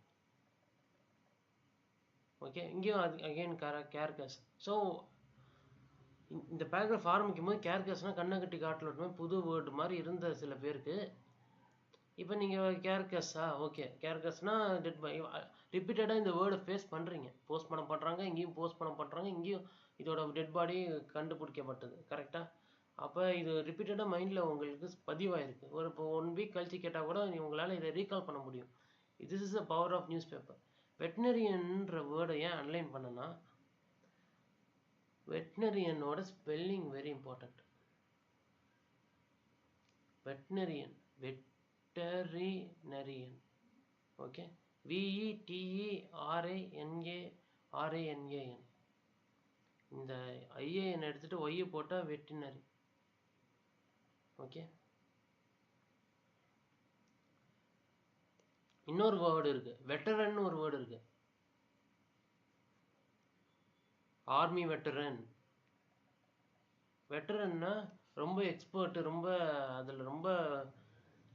ஓகே, இங்கேயும் அது அகெயின் கேர்கஸ். ஸோ இந்த பேராகிராஃப் ஆரம்பிக்கும் போது கேர்கஸ்னால் கண்ணை கட்டி காட்டலுமே புது வேர்டு மாதிரி இருந்த சில பேருக்கு. இப்போ நீங்கள் கேர்கஸ்ஸா, ஓகே, கேர்கஸ்னால் டெட் பை. ரிப்பீட்டடாக இந்த வேர்டை ஃபேஸ் பண்ணுறீங்க. போஸ்ட்மார்ட்டம் பண்ணுறாங்க, இங்கேயும் போஸ்ட்மார்ட்டம் பண்ணுறாங்க, இங்கேயும் இதோட டெட் பாடி கண்டுபிடிக்கப்பட்டது. கரெக்டாக? அப்போ இது ரிப்பீட்டடாக மைண்டில் உங்களுக்கு பதிவாயிருக்கு. ஒரு இப்போ 1 வீக் கழிச்சு கேட்டால் கூட உங்களால் இதை ரீகால் பண்ண முடியும். This is the power of newspaper. வெட்னரியன்ற வேர்டை ஏன் அன்லைன் பண்ணனா, வெட்னரியனோட spelling very important. Veterinarian, veterinarian, okay, VETERANARANAN. இந்த ஐஏஎன் எடுத்துட்டு ஒய்யை போட்டால் வெட்டினரி. ஓகே, இன்னொரு வேர்டு இருக்கு, வெட்டரன் ஒரு வேர்டு இருக்கு. Army veteran. வெட்டரன்னா ரொம்ப எக்ஸ்பர்ட், ரொம்ப அதில் ரொம்ப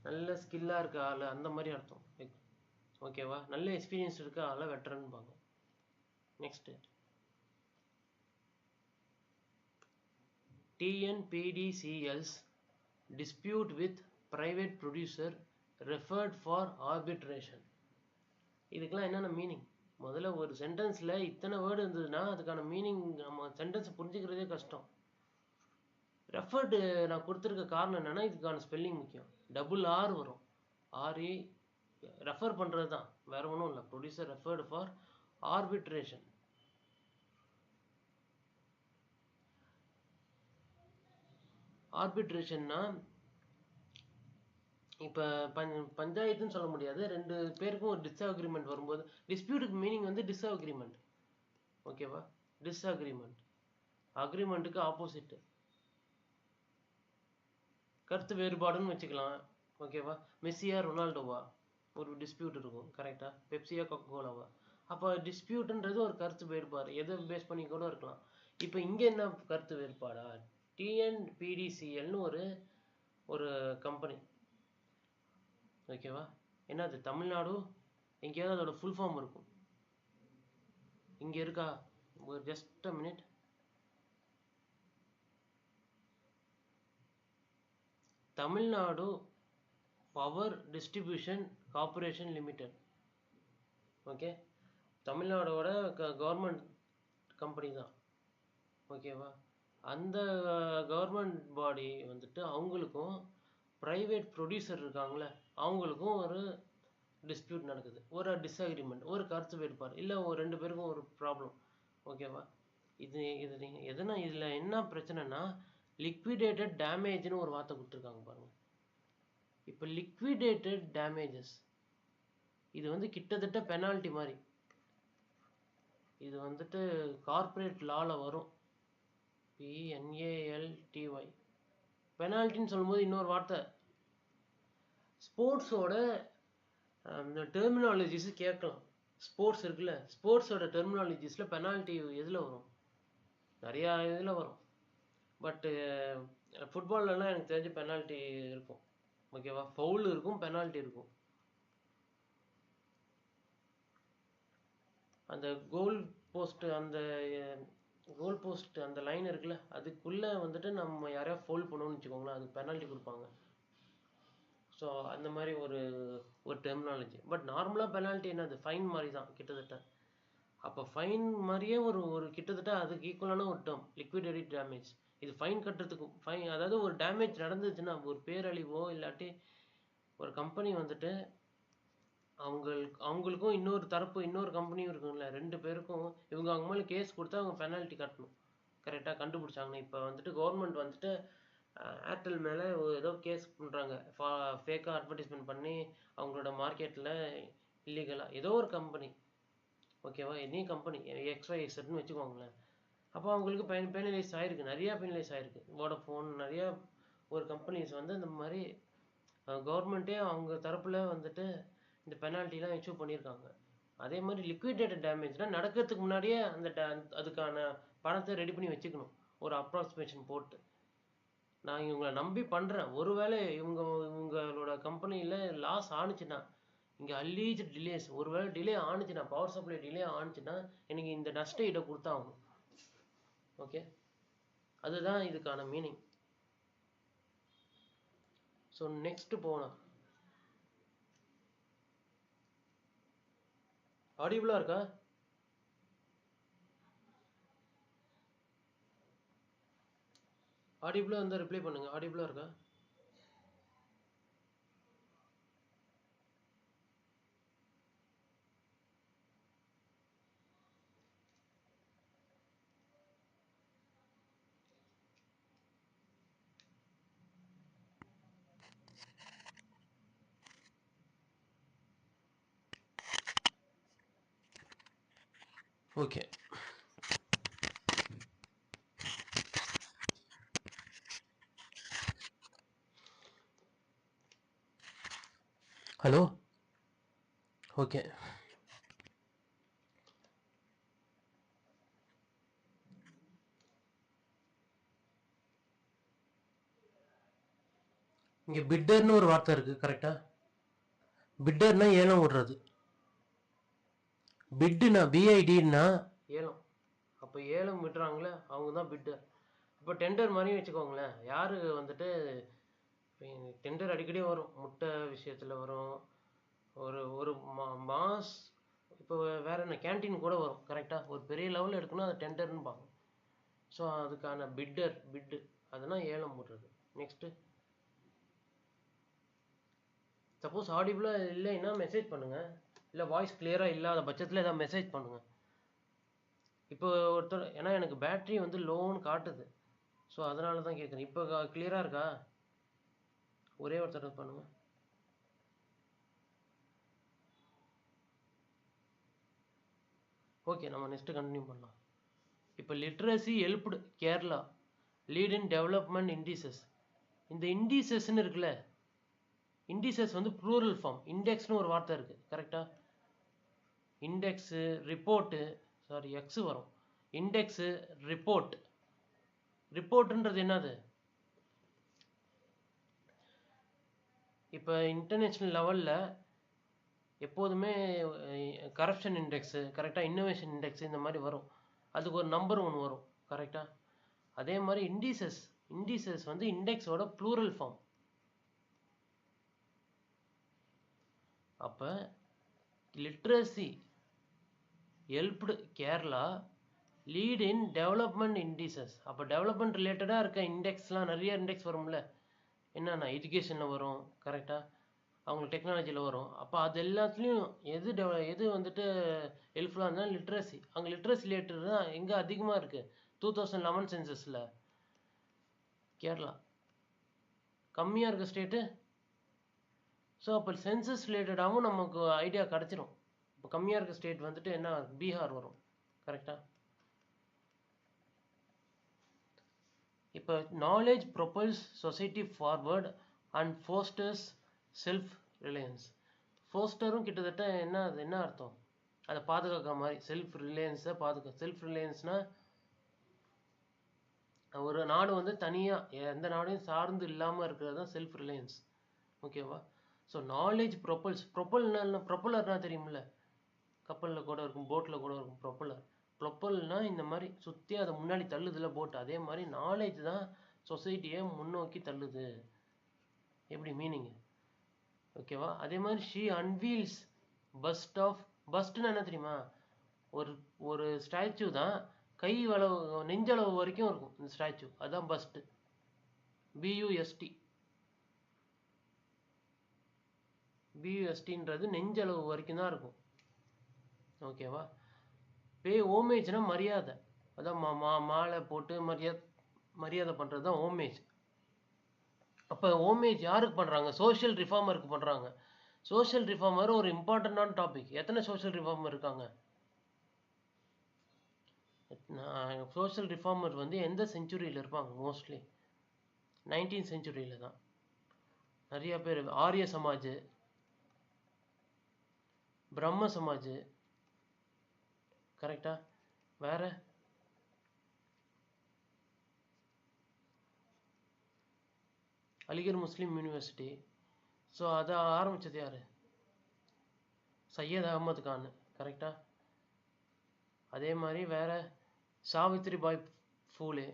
நல்ல ஸ்கில்லாக இருக்க ஆள், அந்த மாதிரி அர்த்தம். ஓகேவா? நல்ல எக்ஸ்பீரியன்ஸ் இருக்க ஆளை வெட்டரன்பாங்க. Next TNPDCL's dispute with private producer referred for arbitration. இதுக்கெல்லாம் என்னென்ன மீனிங்? முதல்ல ஒரு சென்டென்ஸில் இத்தனை வேர்டு இருந்ததுன்னா அதுக்கான மீனிங் நம்ம சென்டென்ஸை புரிஞ்சுக்கிறதே கஷ்டம். ரெஃபர்டு நான் கொடுத்துருக்க காரணம் என்னென்னா இதுக்கான ஸ்பெல்லிங் முக்கியம். RR வரும். RE ரெஃபர் பண்ணுறது தான், வேறு ஒன்றும் இல்லை. Producer referred for arbitration. ஆர்பிட்ரேஷன்னா இப்போ பஞ்சாயத்துன்னு சொல்ல முடியாது, 2 பேருக்கும் ஒரு டிஸ்அக்ரிமெண்ட் வரும்போது, டிஸ்பியூட்டுக்கு மீனிங் வந்து டிஸ்அக்ரிமெண்ட். ஓகேவா? டிஸ்அக்ரிமெண்ட் அக்ரிமெண்ட்டுக்கு ஆப்போசிட்டு, கருத்து வேறுபாடுன்னு வச்சுக்கலாம். ஓகேவா? மெஸ்ஸியா ரொனால்டோவா ஒரு டிஸ்பியூட் இருக்கும். கரெக்டாக? பெப்சியா கொக்கோலாவா? அப்போ டிஸ்பியூட்டுன்றது ஒரு கருத்து வேறுபாடு, எதை பேஸ் பண்ணி கூட இருக்கலாம். இப்போ இங்கே என்ன கருத்து வேறுபாடா? TNPDCLன்னு ஒரு கம்பெனி. ஓகேவா? என்னது? தமிழ்நாடு. எங்கேயாவது அதோட ஃபுல் ஃபார்ம் இருக்கும். இங்கே இருக்கா? ஒரு just a minute. Tamil Nadu power distribution corporation limited. Okay, தமிழ்நாடோட கவர்மெண்ட் கம்பெனி தான். ஓகேவா? அந்த கவர்மெண்ட் பாடி வந்துட்டு அவங்களுக்கும் ப்ரைவேட் ப்ரொடியூசர் இருக்காங்களே அவங்களுக்கும் ஒரு டிஸ்பியூட் நடக்குது, ஒரு டிஸ்அக்ரிமெண்ட், ஒரு கருத்து வேறுபாடு, இல்லை ஒரு 2 பேருக்கும் ஒரு ப்ராப்ளம். ஓகேவா? இது நீங்கள் எதுனா இதில் என்ன பிரச்சனைனா லிக்விடேட்டட் டேமேஜ்னு ஒரு வார்த்தை கொடுத்துருக்காங்க பாருங்கள். இப்போ லிக்விடேட்டட் டேமேஜஸ் இது வந்து கிட்டத்தட்ட பெனால்ட்டி மாதிரி. இது வந்துட்டு கார்ப்பரேட் லாவில் வரும். PENALTY. பெனால்ட்டின்னு சொல்லும்போது இன்னொரு வார்த்தை ஸ்போர்ட்ஸோட டெர்மினாலஜிஸ் கேட்கலாம். ஸ்போர்ட்ஸ் இருக்குல்ல, ஸ்போர்ட்ஸோட டெர்மினாலஜிஸில் பெனால்ட்டி எதில் வரும்? நிறையா இதில் வரும். பட்டு ஃபுட்பால்லலாம் எனக்கு தெரிஞ்ச பெனால்ட்டி இருக்கும். ஓகேவா? ஃபவுல் இருக்கும், பெனால்ட்டி இருக்கும். அந்த கோல் போஸ்ட் அந்த கோல் போஸ்ட் அந்த லைன் இருக்குல்ல, அதுக்குள்ளே வந்துட்டு நம்ம யாரையா ஃபோல் பண்ணணும்னு வச்சுக்கோங்களேன், அதுக்கு பெனால்ட்டி கொடுப்பாங்க. ஸோ அந்த மாதிரி ஒரு டெர்மினாலஜி. பட் நார்மலாக பெனால்ட்டி என்னது, ஃபைன் மாதிரி தான் கிட்டத்தட்ட. அப்போ ஃபைன் மாதிரியே ஒரு கிட்டத்தட்ட அதுக்கு ஈக்குவலான ஒரு டேர்ம் லிக்விடேட்டரி டேமேஜ். இது ஃபைன் கட்டுறதுக்கும் ஃபைன், அதாவது ஒரு டேமேஜ் நடந்துச்சுன்னா, ஒரு பேரழிவோ இல்லாட்டி ஒரு கம்பெனி வந்துட்டு அவங்களுக்கும் இன்னொரு கம்பெனியும் இருக்குங்களே, 2 பேருக்கும் அவங்க மேலே கேஸ் கொடுத்தா அவங்க பெனால்ட்டி கட்டணும். கரெக்டாக கண்டுபிடிச்சாங்கன்னா, இப்போ வந்துட்டு கவர்மெண்ட் வந்துட்டு ஏர்டெல் மேலே ஏதோ கேஸ் பண்ணுறாங்க, ஃபேக்காக அட்வர்டைஸ்மெண்ட் பண்ணி அவங்களோட மார்க்கெட்டில் இல்லீகலாக ஏதோ ஒரு கம்பெனி, ஓகேவா, எனி கம்பெனி XYZன்னு வச்சுக்கோங்களேன். அப்போ அவங்களுக்கு பெனலைஸ் ஆகிருக்கு, நிறையா பெனலைஸ் ஆகிருக்கு. வோடஃபோன் நிறையா ஒரு கம்பெனிஸ் வந்து இந்த மாதிரி கவர்மெண்ட்டே அவங்க தரப்பில் வந்துட்டு இந்த பெனால்ட்டிலாம் இஷ்யூ பண்ணியிருக்காங்க. அதே மாதிரி லிக்விடேட்டட் டேமேஜ்னால் நடக்கிறதுக்கு முன்னாடியே அதுக்கான பணத்தை ரெடி பண்ணி வச்சுக்கணும், ஒரு அப்ராக்சிமேஷன் போட்டு. நான் இவங்களை நம்பி பண்ணுறேன், ஒருவேளை இவங்களோட கம்பெனியில் லாஸ் ஆணுச்சுன்னா, இங்கே அன்லீஸ்ட் டிலேஸ், ஒருவேளை டிலே ஆணுச்சுன்னா, பவர் சப்ளை டிலே ஆணுச்சுன்னா எனக்கு இந்த நஷ்ட ஈடை கொடுத்தாகணும். ஓகே, அதுதான் இதுக்கான மீனிங். ஸோ நெக்ஸ்ட் போகலாம். ஆடிபிளாக இருக்கா? ஆடிபிளாக இருந்தால் ரிப்ளை பண்ணுங்க. ஆடிபிளாக இருக்கா? Okay, hello. ஓகே, இங்கே பிட்டர்னு ஒரு வார்த்தை இருக்குது, கரெக்டாக? பிட்டர்னா ஏலம் விடுறது, பிட்டுனா பிஐடின்னா ஏலம். அப்போ ஏலம் விடுறாங்களே அவங்க தான் பிட்டர். இப்போ டெண்டர் மாதிரியும் வச்சுக்கோங்களேன். யார் வந்துட்டு டெண்டர் அடிக்கடி வரும், முட்டை விஷயத்தில் வரும், ஒரு மாஸ், இப்போ வேற என்ன கேன்டீன் கூட வரும், கரெக்டாக? ஒரு பெரிய லெவலில் எடுக்கணும், அது டெண்டர்னு பார்க்கும். ஸோ அதுக்கான பிட்டு அதெல்லாம் ஏலம் விடுறது. நெக்ஸ்ட்டு, சப்போஸ் ஆடிபிளாக இல்லைன்னா மெசேஜ் பண்ணுங்கள், இல்லை வாய்ஸ் கிளியராக இல்லாத பட்சத்தில் ஏதாவது மெசேஜ் பண்ணுங்கள். இப்போ ஒருத்தர், ஏன்னா எனக்கு பேட்ரி வந்து லோன்னு காட்டுது, ஸோ அதனால தான் கேட்குறேன். இப்போ கிளியராக இருக்கா? ஒரே ஒருத்தர் பண்ணுங்க. ஓகே, நம்ம நெக்ஸ்ட்டு கண்டினியூ பண்ணலாம். இப்போ லிட்ரஸி ஹெல்ப்டு கேரளா லீட் இன் டெவலப்மெண்ட் இண்டீசஸ். இந்த இண்டீசஸ்ன்னு இருக்குல்ல, இண்டீசஸ் வந்து ப்ளூரல் ஃபார்ம். இண்டெக்ஸ்னு ஒரு வார்த்தை இருக்குது, கரெக்டாக? இண்டெக்ஸு, ரிப்போர்ட்டு, சாரி எக்ஸு வரும். இண்டெக்ஸு, ரிப்போர்ட்டுன்றது என்னது? இப்போ இன்டர்நேஷ்னல் லெவலில் எப்போதுமே கரப்ஷன் இண்டெக்ஸு, கரெக்டாக, இன்னோவேஷன் இண்டெக்ஸு, இந்த மாதிரி வரும். அதுக்கு ஒரு நம்பர் ஒன்று வரும், கரெக்டாக? அதே மாதிரி இண்டீசஸ் வந்து இண்டெக்ஸோட ப்ளூரல் ஃபார்ம். அப்போ லிட்ரஸி ஹெல்ப்டு கேரளா லீட் இன் டெவலப்மெண்ட் இண்டீசஸ். அப்போ டெவலப்மெண்ட் ரிலேட்டடாக இருக்க இண்டெக்ஸ்லாம் நிறைய இண்டெக்ஸ் வரும்ல, என்னென்ன எஜுகேஷனில் வரும், கரெக்டாக, அவங்க டெக்னாலஜியில் வரும். அப்போ அது எல்லாத்துலேயும் எது வந்துட்டு ஹெல்ப்ஃபுல்லாக இருந்தால் லிட்ரஸி. அங்கே லிட்ரஸி ரிலேட்டட் தான் எங்கே அதிகமாக இருக்குது, 2011 சென்சஸில் கேரளா. கம்மியாக இருக்க ஸ்டேட்டு. ஸோ அப்போ சென்சஸ் ரிலேட்டடாகவும் நமக்கு ஐடியா கிடச்சிரும். இப்போ கம்மியாக இருக்க ஸ்டேட் வந்துட்டு என்ன, பீகார் வரும், கரெக்டாக? இப்போ knowledge propels society forward and fosters self reliance. ஃபோஸ்டரும் கிட்டத்தட்ட என்ன அர்த்தம், அதை பாதுகாக்கிற மாதிரி, செல்ஃப் ரிலையன்ஸை செல்ஃப் ரிலையன்ஸ்னால் ஒரு நாடு வந்து தனியாக எந்த நாடையும் சார்ந்து இல்லாமல் இருக்கிறது தான் செல்ஃப் ரிலையன்ஸ், ஓகேவா? ஸோ நாலேஜ் ப்ரொபல்ஸ், ப்ரொப்பல்லர்னா தெரியுமில்ல, கப்பலில் கூட இருக்கும், போட்டில் கூட இருக்கும் ப்ரொப்பல்லர். ப்ரொப்பல்னா இந்த மாதிரி சுற்றி அதை முன்னாடி தள்ளுதில்ல போட்டு, அதே மாதிரி நாலேஜ் தான் சொசைட்டியை முன்னோக்கி தள்ளுது. எப்படி மீனிங்? ஓகேவா? அதே மாதிரி ஷீ அன்வீல்ஸ் பஸ்ட் ஆஃப், பஸ்ட்னா என்ன தெரியுமா? ஒரு ஒரு ஸ்டாச்சு தான் கை அளவு நெஞ்சளவு வரைக்கும் இருக்கும் இந்த ஸ்டாச்சு, அதுதான் பஸ்ட். பியூஎஸ்டி, பியூஎஸ்டின்றது நெஞ்சளவு வரைக்கும் தான் இருக்கும். ஓகேவா? பே ஹோமேஜ்னா மரியாதை, அதான் மாலை போட்டு மரியாதை பண்ணுறது தான் ஹோமேஜ். அப்போ ஹோமேஜ் யாருக்கு பண்ணுறாங்க? சோஷியல் ரிஃபார்மருக்கு பண்ணுறாங்க. சோஷியல் ரிஃபார்மர் ஒரு இம்பார்ட்டண்டான டாபிக். எத்தனை சோஷியல் ரிஃபார்மர் இருக்காங்க? சோஷியல் ரிஃபார்மர் வந்து எந்த செஞ்சுரியில் இருப்பாங்க? மோஸ்ட்லி 19th செஞ்சுரியில் தான் நிறைய பேர். ஆரிய சமாஜ், பிரம்ம சமாஜ், கரெக்டா? வேற அலிகர் முஸ்லீம் யூனிவர்சிட்டி. ஸோ அதை ஆரம்பித்தது யார்? சையத் அகமது கான், கரெக்டா? அதே மாதிரி வேற சாவித்ரி பாய் ஃபூலே,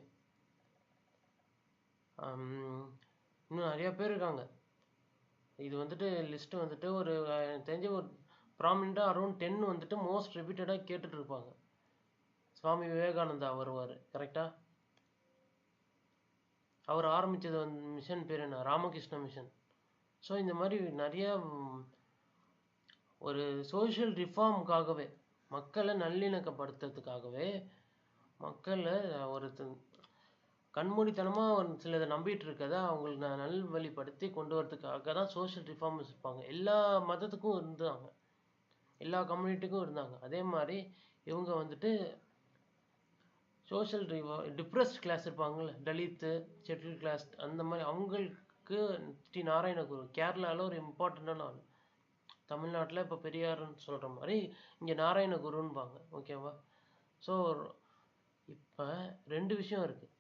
இன்னும் நிறைய பேர் இருக்காங்க. இது வந்துட்டு லிஸ்ட்டு வந்துட்டு ஒரு தெரிஞ்ச ஒரு ப்ராமினெண்ட்டாக அரௌண்ட் 10 வந்துட்டு மோஸ்ட் ரிப்பீட்டடாக கேட்டுட்டு இருப்பாங்க. சுவாமி விவேகானந்தா வருவார், கரெக்டா? அவர் ஆரம்பித்தது வந்து மிஷன் பேர் என்ன? ராமகிருஷ்ண மிஷன். ஸோ இந்த மாதிரி நிறைய ஒரு சோஷியல் ரிஃபார்முக்காகவே, மக்களை நல்லிணக்கப்படுத்துறதுக்காகவே, மக்களை ஒரு கண்மூடித்தனமாக ஒரு சிலதை நம்பிட்டு இருக்கதை அவங்களுக்கு நல்வழிப்படுத்தி கொண்டு வரதுக்காக தான் சோஷியல் ரிஃபார்மர்ஸ் இருப்பாங்க. எல்லா மதத்துக்கும் இருந்தாங்க, எல்லா கம்யூனிட்டிக்கும் இருந்தாங்க. அதே மாதிரி இவங்க வந்துட்டு சோஷியல் டிப்ரெஸ்ட் கிளாஸ் இருப்பாங்கள்ல, தலித்து, ஷெட்யூல் கிளாஸ், அந்த மாதிரி அவங்களுக்கு ஸ்ரீ நாராயணகுரு கேரளாவில் ஒரு இம்பார்ட்டண்ட்டான ஆள். தமிழ்நாட்டில் இப்போ பெரியாருன்னு சொல்கிற மாதிரி இங்கே நாராயணகுருன்பாங்க. ஓகேவா? ஸோ இப்போ 2 விஷயம் இருக்குது.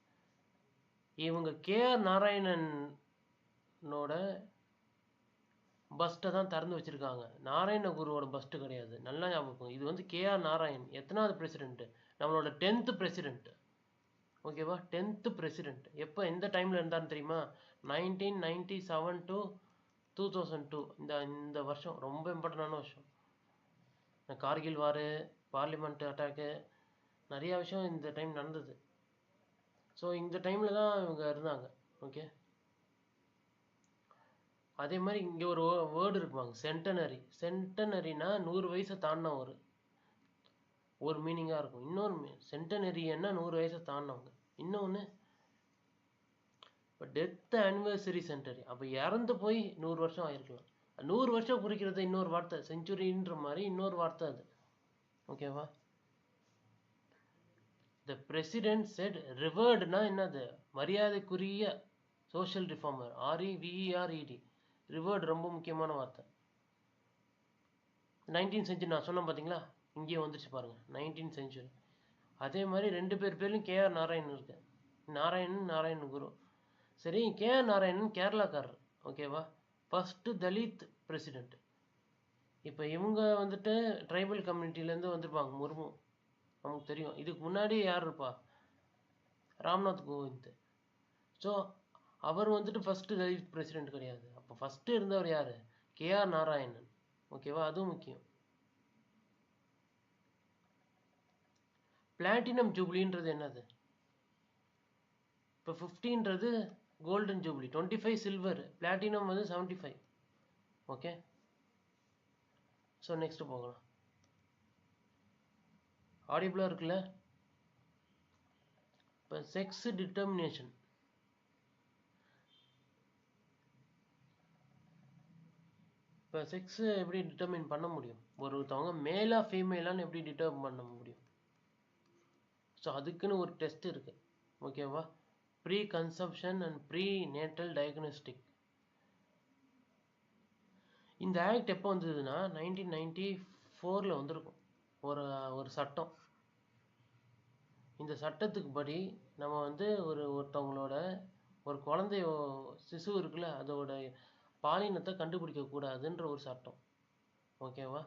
இவங்க கேஆர் நாராயணனோட பஸ்ட்டை தான் திறந்து வச்சுருக்காங்க, நாராயணகுருவோட பஸ்ட்டு கிடையாது. நல்லா ஞாபகம். இது வந்து கேஆர் நாராயண் எத்தனாவது பிரசிடென்ட்டு? நம்மளோட 10th பிரசிடென்ட். ஓகேவா? 10th president. எப்போ எந்த டைமில் இருந்தான்னு தெரியுமா? 1997 to 2002. இந்த வருஷம் ரொம்ப இம்பார்ட்டண்டான வருஷம். கார்கில் வார், பார்லிமெண்ட் அட்டாக்கு, நிறையா விஷயம் இந்த டைம் நடந்தது. ஸோ இந்த டைமில் தான் இவங்க இருந்தாங்க. ஓகே, அதே மாதிரி இங்கே ஒரு வேர்டு இருப்பாங்க, சென்டனரி. சென்டனரினா 100 வயசை தாண்டின ஒரு மீனிங்காக இருக்கும். இன்னொரு சென்டனரி என்ன 100 வயசை தாண்டினவங்க. இன்னொன்று இப்போ டெத் ஆனிவர்சரி சென்டரி, அப்போ இறந்து போய் 100 வருஷம் ஆயிருக்கலாம். 100 வருஷம் குறிக்கிறது இன்னொரு வார்த்தை, செஞ்சுரின்ற மாதிரி இன்னொரு வார்த்தை அது. ஓகேவா? த பிரசிடென்ட் செட் ரிவர்டுனா என்னது? மரியாதைக்குரிய சோஷியல் ரிஃபார்மர், REVERED. ரிவர்டு ரொம்ப முக்கியமான வார்த்தை. 19th செஞ்சுரி நான் சொன்னேன் பார்த்தீங்களா, இங்கேயே வந்துச்சு பாருங்க, 19th செஞ்சுரி. அதே மாதிரி 2 பேர்லையும் கேஆர் நாராயணன் இருக்கு. நாராயணகுரு. சரி, கேஆர் நாராயணன் கேரளாக்காரர். ஓகேவா? First Dalit president. இப்போ இவங்க வந்துட்டு ட்ரைபல் கம்யூனிட்டிலேருந்து வந்திருப்பாங்க, முர்மு, நமக்கு தெரியும். இதுக்கு முன்னாடி யார் இருப்பா? ராம்நாத் கோவிந்த். ஸோ அவர் வந்துட்டு ஃபர்ஸ்ட் தலித் பிரசிடென்ட் கிடையாது. அப்போ ஃபர்ஸ்ட் இருந்தவர் யார்? கேஆர் நாராயணன். ஓகேவா? அதுவும் முக்கியம். பிளாட்டினம் ஜூப்ளின்றது என்னது? இப்போ 50ன்றது கோல்டன் ஜூப்ளி, 25 சில்வர், பிளாட்டினம் வந்து 75. ஓகே, ஸோ நெக்ஸ்ட் போகலாம். ஆடிபிளாக இருக்குல்ல? இப்போ செக்ஸ் டிட்டர்மினேஷன். இப்போ செக்ஸு எப்படி டிட்டர்மின் பண்ண முடியும்? ஒருத்தவங்க மேலா ஃபீமேலான்னு எப்படி டிட்டர்மின் பண்ண முடியும்? ஸோ அதுக்குன்னு ஒரு டெஸ்ட் இருக்குது. ஓகேவா? Preconception and prenatal diagnostic. இந்த ஆக்ட் எப்போ வந்ததுன்னா 1994 வந்திருக்கும் ஒரு சட்டம். இந்த சட்டத்துக்கு படி நம்ம வந்து ஒருத்தவங்களோட ஒரு குழந்தைய சிசு இருக்குல்ல, அதோட பாலினத்தை கண்டுபிடிக்க கூடாதுன்ற ஒரு சட்டம். ஓகேவா?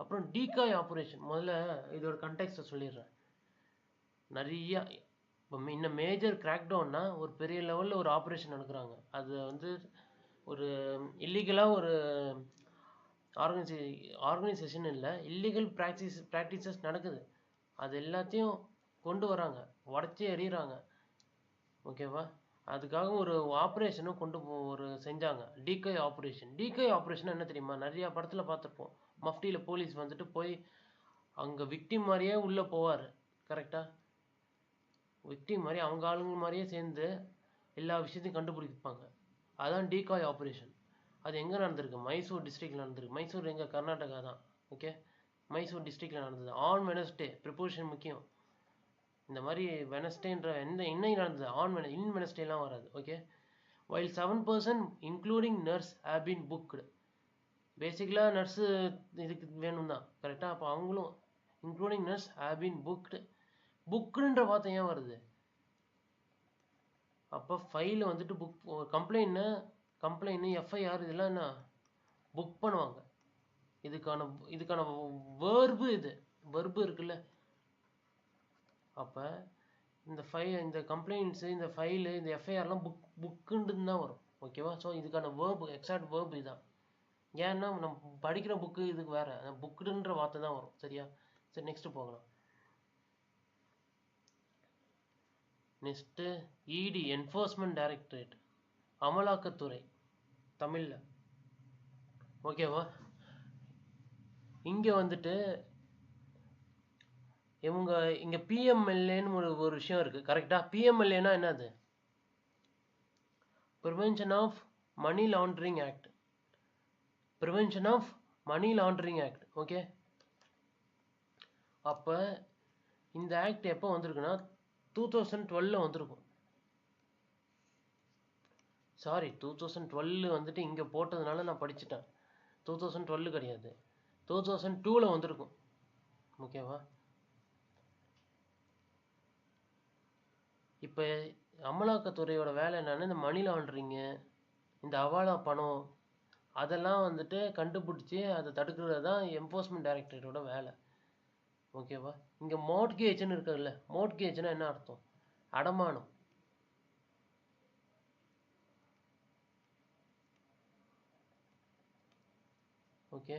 அப்புறம் டீகாய் ஆப்ரேஷன். முதல்ல இதோட கண்டெக்ஸ்ட்டை சொல்லிடுறேன். நிறைய இப்போ இன்னும் மேஜர் கிராக் டவுன்னா ஒரு பெரிய லெவலில் ஒரு ஆப்ரேஷன் நடக்கிறாங்க. அது வந்து ஒரு இல்லீகலாக ஒரு ஆர்கனைசேஷன் இல்லை, இல்லீகல் ப்ராக்டிசஸ் நடக்குது. அது எல்லாத்தையும் கொண்டு வராங்க, உடச்சி எறிகிறாங்க. ஓகேவா? அதுக்காக ஒரு ஆப்ரேஷனும் ஒரு செஞ்சாங்க, டீகாய் ஆப்ரேஷன். டீகாய் ஆப்ரேஷன் என்ன தெரியுமா? நிறையா படத்தில் பார்த்துருப்போம். மஃப்டியில் போலீஸ் வந்துட்டு போய் அங்கே விக்டிம் மாதிரியே உள்ளே போவார். கரெக்டாக விக்டிம் மாதிரி அவங்க ஆளுங்க மாதிரியே சேர்ந்து எல்லா விஷயத்தையும் கண்டுபிடிப்பாங்க. அதுதான் டீகாய் ஆப்ரேஷன். அது எங்கே நடந்திருக்கு? மைசூர் டிஸ்ட்ரிக்டில் நடந்திருக்கு. மைசூர் எங்கே? கர்நாடகா தான். ஓகே, மைசூர் டிஸ்ட்ரிக்டில் நடந்தது. ஆன் வெனஸ்டே, ப்ரிப்போசிஷன் முக்கியம். இந்த மாதிரி வெனஸ்டேன்ற இன்னைக்கு நடந்தது. இன் வெனஸ்டேலாம் வராது. Okay, while 7 person including nurse have been booked. பேசிக்கலாக நர்ஸு இதுக்கு வேணும் தான், கரெக்டாக? அப்போ அவங்களும் including nurse have been booked. புக்குன்ற வார்த்தை ஏன் வருது? அப்போ ஃபைல் வந்துட்டு புக், கம்ப்ளைண்ட் எஃப்ஐஆர் இதெல்லாம் என்ன புக் பண்ணுவாங்க. இதுக்கான வேர்பு வெர்பு இருக்குல்ல. அப்போ இந்த கம்ப்ளைண்ட்ஸு, இந்த ஃபைலு, இந்த எஃப்ஐஆர்லாம் புக்குன்னு தான் வரும். ஓகேவா? ஸோ இதுக்கான வேர்பு, எக்ஸாக்ட் வேர்பு இதுதான். ஏன்னா நம்ம படிக்கிற புக்கு இதுக்கு வேற, புக்குன்ற வார்த்தை தான் வரும். சரியா? சரி, நெக்ஸ்ட் போகலாம். நெக்ஸ்ட்டு இடி, என்ஃபோர்ஸ்மெண்ட் டைரக்டரேட், அமலாக்கத்துறை தமிழில். ஓகேவா? இங்கே வந்துட்டு இவங்க இங்கே பிஎம்எல்ஏன்னு ஒரு விஷயம் இருக்குது. கரெக்டாக? பிஎம்எல்ஏனா என்னது? Prevention of money laundering act. Prevention of money laundering act. Okay, அப்போ இந்த ஆக்ட் எப்போ வந்திருக்குன்னா 2012 வந்திருக்கும். சாரி, 2012 வந்துட்டு இங்கே போட்டதுனால நான் படிச்சுட்டேன். 2012 கிடையாது, 2002 வந்திருக்கும். ஓகேவா? இப்போ அமலாக்கத்துறையோட வேலை என்னன்னா, இந்த மணி லாண்ட்ரிங்கு, இந்த அவாலா பணம், அதெல்லாம் வந்துட்டு கண்டுபிடிச்சி அதை தடுக்கிறது தான் என்ஃபோர்ஸ்மெண்ட் டைரக்டரேட்டோட வேலை. ஓகேவா? இங்கே மோட்கேஜ்னு இருக்குதுல்ல. மோட்கேஜ்னா என்ன அர்த்தம்? அடமானம். Okay,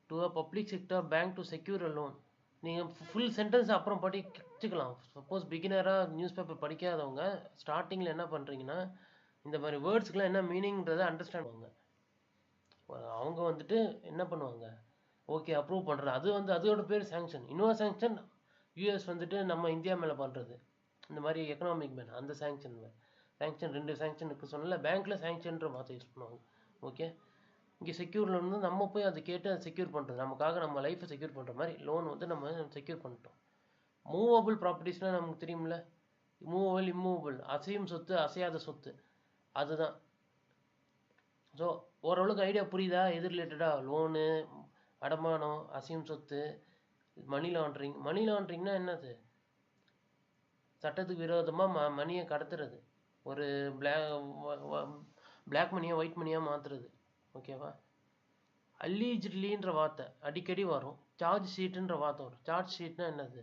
to a public sector bank to secure a loan. நீங்கள் ஃபுல் சென்டென்ஸ் அப்புறம் படிச்சுக்கலாம். சப்போஸ் பிகினராக நியூஸ் பேப்பர் படிக்காதவங்க ஸ்டார்டிங்கில் என்ன பண்ணுறீங்கன்னா, இந்த மாதிரி வேர்ட்ஸ்க்குலாம் என்ன மீனிங்கிறத அண்டர்ஸ்டாண்ட் பண்ணுவாங்க. அவங்க வந்துட்டு என்ன பண்ணுவாங்க, ஓகே அப்ரூவ் பண்ணுறது, அதோட பேர் சேங்ஷன். இன்னொரு சேங்ஷன் யூஎஸ் வந்துட்டு நம்ம இந்தியா மேலே பண்ணுறது, இந்த மாதிரி எக்கனாமிக் மேலே, அந்த சேங்ஷன். 2 சேங்ஷன் இருக்குது சொன்னல. பேங்க்கில் சேங்ஷன்ற வார்த்தை யூஸ் பண்ணுவாங்க. ஓகே, இங்கே செக்யூர் லோன் நம்ம போய் அதை கேட்டு அதை செக்யூர் பண்ணுறது, நமக்காக நம்ம லைஃப்பை செக்யூர் பண்ணுற மாதிரி லோன் வந்து நம்ம செக்யூர் பண்ணிட்டோம். மூவபிள் ப்ராப்பர்ட்டிஸ்னால் நமக்கு தெரியும்ல, மூவபிள், இம்மூவபிள், அசையும் சொத்து, அசையாத சொத்து, அதுதான். ஸோ ஓரளவுக்கு ஐடியா புரியுதா? எது ரிலேட்டடாக? லோனு, அடமானம், அசையும் சொத்து, மணி லாண்ட்ரிங். மணி லாண்ட்ரிங்னா என்னது? சட்டத்துக்கு விரோதமாக மணியை கடத்துறது, ஒரு பிளாக் மணியை ஒயிட் மணியாக மாற்றுறது. ஓகேவா? அல்லீஜ்ட்லின்ற வார்த்தை அடிக்கடி வரும். சார்ஜ் ஷீட்டுன்ற வார்த்தை வரும். சார்ஜ் ஷீட்னா என்னது?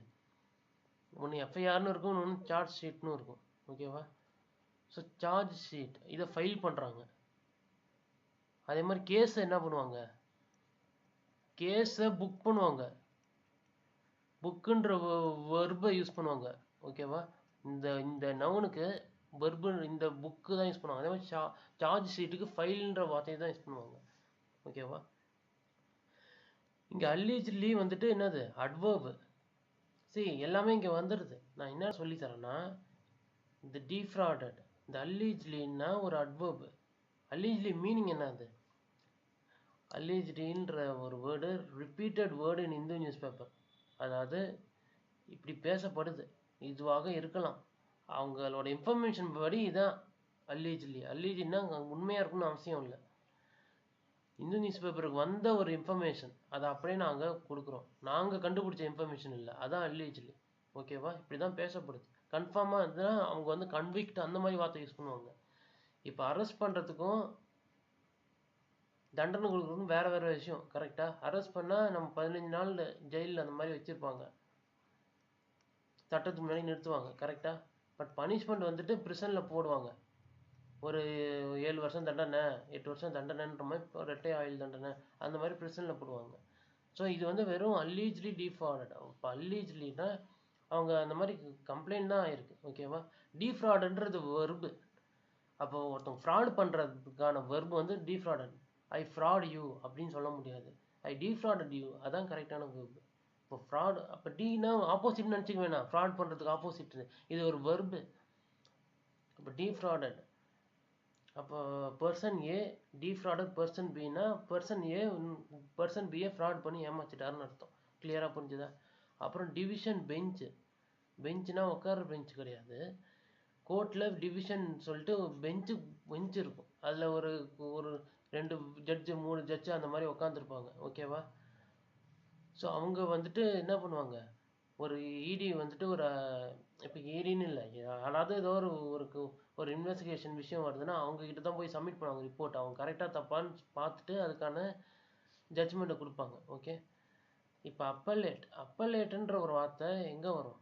ஒன்று எஃப்ஐஆர்னு இருக்கும், ஒன்று சார்ஜ் ஷீட்னு இருக்கும். ஓகேவா? ஸோ சார்ஜ் ஷீட் இதை ஃபைல் பண்ணுறாங்க. அதே மாதிரி கேஸை என்ன பண்ணுவாங்க? கேஸை புக் பண்ணுவாங்க. புக்குன்ற வெர்பை யூஸ் பண்ணுவாங்க. ஓகேவா? இந்த நவுனுக்கு வெர்பு இந்த புக்கு தான் யூஸ் பண்ணுவாங்க. அதே மாதிரி சார்ஜ் ஷீட்டுக்கு ஃபைல்ன்ற வார்த்தையை தான் யூஸ் பண்ணுவாங்க. ஓகேவா? இங்கே அல்லீஜ்லி வந்துட்டு என்னது? அட்வர்பு. சரி, எல்லாமே இங்கே வந்துடுது. நான் என்ன சொல்லி தரேன்னா, இந்த டிஃப்ராடட், இந்த அல்லீஜ்லின்னா ஒரு அட்வர்பு. அல்லீஜ்லி மீனிங் என்னது? அல்லீஜ்லின்ற ஒரு வேர்டு ரிப்பீட்டட் வேர்டு இன் இந்து நியூஸ் பேப்பர். அதாவது இப்படி பேசப்படுது, இதுவாக இருக்கலாம், அவங்களோட இன்ஃபர்மேஷன் படி இதான் அல்லீஜ்லி. அல்லீஜ்லின்னா உண்மையாக இருக்குன்னு அவசியம் இல்லை. இந்து நியூஸ் பேப்பருக்கு வந்த ஒரு இன்ஃபர்மேஷன், அதை அப்படியே நாங்கள் கொடுக்குறோம். நாங்கள் கண்டுபிடிச்ச இன்ஃபர்மேஷன் இல்லை, அதான் அல்லீஜ்லி. ஓகேவா? இப்படி தான் பேசப்படுது. கன்ஃபார்மாக இருந்ததுன்னா அவங்க வந்து கன்விக்ட் அந்த மாதிரி வார்த்தை யூஸ் பண்ணுவாங்க. இப்போ அரெஸ்ட் பண்ணுறதுக்கும் தண்டனை கொடுக்குறது வேற வேற விஷயம். கரெக்டா? அரெஸ்ட் பண்ணா நம்ம 15 நாள் ஜெயிலில் அந்த மாதிரி வச்சிருப்பாங்க, சட்டத்துக்கு முன்னாடி நிறுத்துவாங்க. கரெக்டா? பட் பனிஷ்மெண்ட் வந்துட்டு பிரிசன்ல போடுவாங்க. ஒரு 7 வருஷம் தண்டனை, 8 வருஷம் தண்டனைன்ற மாதிரி, ரெட்டை ஆயுள் தண்டனை அந்த மாதிரி பிரிசன்ல போடுவாங்க. ஸோ இது வந்து வெறும் அல்லீஜ்லி டீஃப்ராடட். இப்போ அல்லீஜ்லினா அவங்க அந்த மாதிரி கம்ப்ளைண்ட் தான் ஆயிருக்கு. ஓகேவா? டீஃப்ராடுன்றது வெர்பு. அப்போ ஒருத்தவங்க ஃப்ராட் பண்ணுறதுக்கான வெர்பு வந்து டீஃப்ராடட். ஐ ஃப்ராட் யூ அப்படின்னு சொல்ல முடியாது. ஐ டீஃப்ராடட் யூ, அதான் கரெக்டான வெர்பு. இப்போ ஃப்ராட், அப்போ டீனா ஆப்போசிட் நினச்சிக்க வேணாம். ஃப்ராட் பண்ணுறதுக்கு ஆப்போசிட் இது ஒரு வெர்பு. இப்போ டீஃப்ராடட், அப்போ பர்சன் ஏ டீஃப்ராடட் பர்சன் பின்னா பர்சன் பியை ஃப்ராட் பண்ணி ஏமாத்திட்டாருன்னு அர்த்தம். கிளியராக புரிஞ்சுதா? அப்புறம் டிவிஷன் பெஞ்சு. பெஞ்சுனா உட்கார பெஞ்சு கிடையாது. கோர்ட்டில் டிவிஷன் சொல்லிட்டு பெஞ்சு இருக்கும். அதில் ஒரு 2 ஜட்ஜு 3 ஜட்ஜு அந்த மாதிரி உட்காந்துருப்பாங்க. ஓகேவா? ஸோ அவங்க வந்துட்டு என்ன பண்ணுவாங்க, ஒரு இடி வந்துட்டு ஒரு இப்போ இடின்னு இல்லை, அதாவது ஏதோ ஒரு இன்வெஸ்டிகேஷன் விஷயம் வருதுன்னா அவங்க கிட்ட தான் போய் சப்மிட் பண்ணுவாங்க ரிப்போர்ட். அவங்க கரெக்டாக தப்பான்னு பார்த்துட்டு அதுக்கான ஜட்ஜ்மெண்ட்டை கொடுப்பாங்க. ஓகே. இப்போ அப்பலேட்டுன்ற ஒரு வார்த்தை எங்கே வரும்?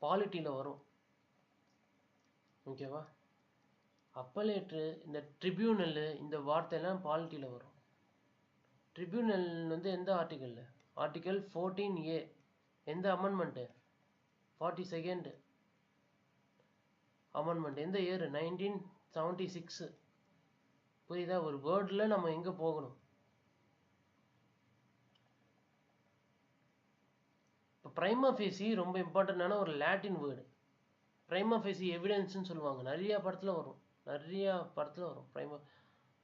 பாலிட்டியில் வரும். ஓகேவா? அப்பலேட்டு, இந்த ட்ரிபியூனல், இந்த வார்த்தையெல்லாம் பாலிட்டியில் வரும். ட்ரிபியூனல் வந்து எந்த ஆர்டிக்கல்? Article 14A. எந்த அமெண்ட்மெண்ட்டு? 42nd amendment. எந்த இயர்? 1976. புரியுதா? ஒரு வேர்டில் நம்ம எங்கே போகணும்? இப்போ ப்ரைமா ஃபேசி ரொம்ப இம்பார்ட்டண்டான ஒரு லாட்டின் வேர்டு. ப்ரைமா ஃபேசி எவிடன்ஸ்ன்னு சொல்லுவாங்க. நிறைய படத்தில் வரும்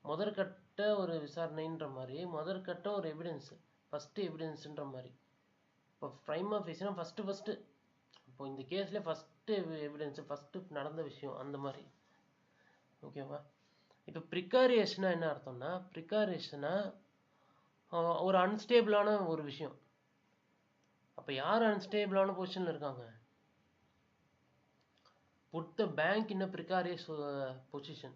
முதற்கட்ட ஒரு விசாரணைன்ற மாதிரி, முதற்கட்ட ஒரு எவிடன்ஸ், ஃபஸ்ட்டு எவிடன்ஸுன்ற மாதிரி. இப்போ ப்ரைமா ஃபேசினா ஃபஸ்ட்டு இப்போ இந்த கேஸில் ஃபஸ்ட்டு எவிடன்ஸு, ஃபஸ்ட்டு நடந்த விஷயம் அந்த மாதிரி. ஓகேவா? இப்போ ப்ரிகாரியஸ்னா என்ன அர்த்தம்னா, ப்ரிகாரியஸ்னா ஒரு அன்ஸ்டேபிளான ஒரு விஷயம். அப்போ யார் அன்ஸ்டேபிளான பொசிஷனில் இருக்காங்க? Put the bank in a precarious position.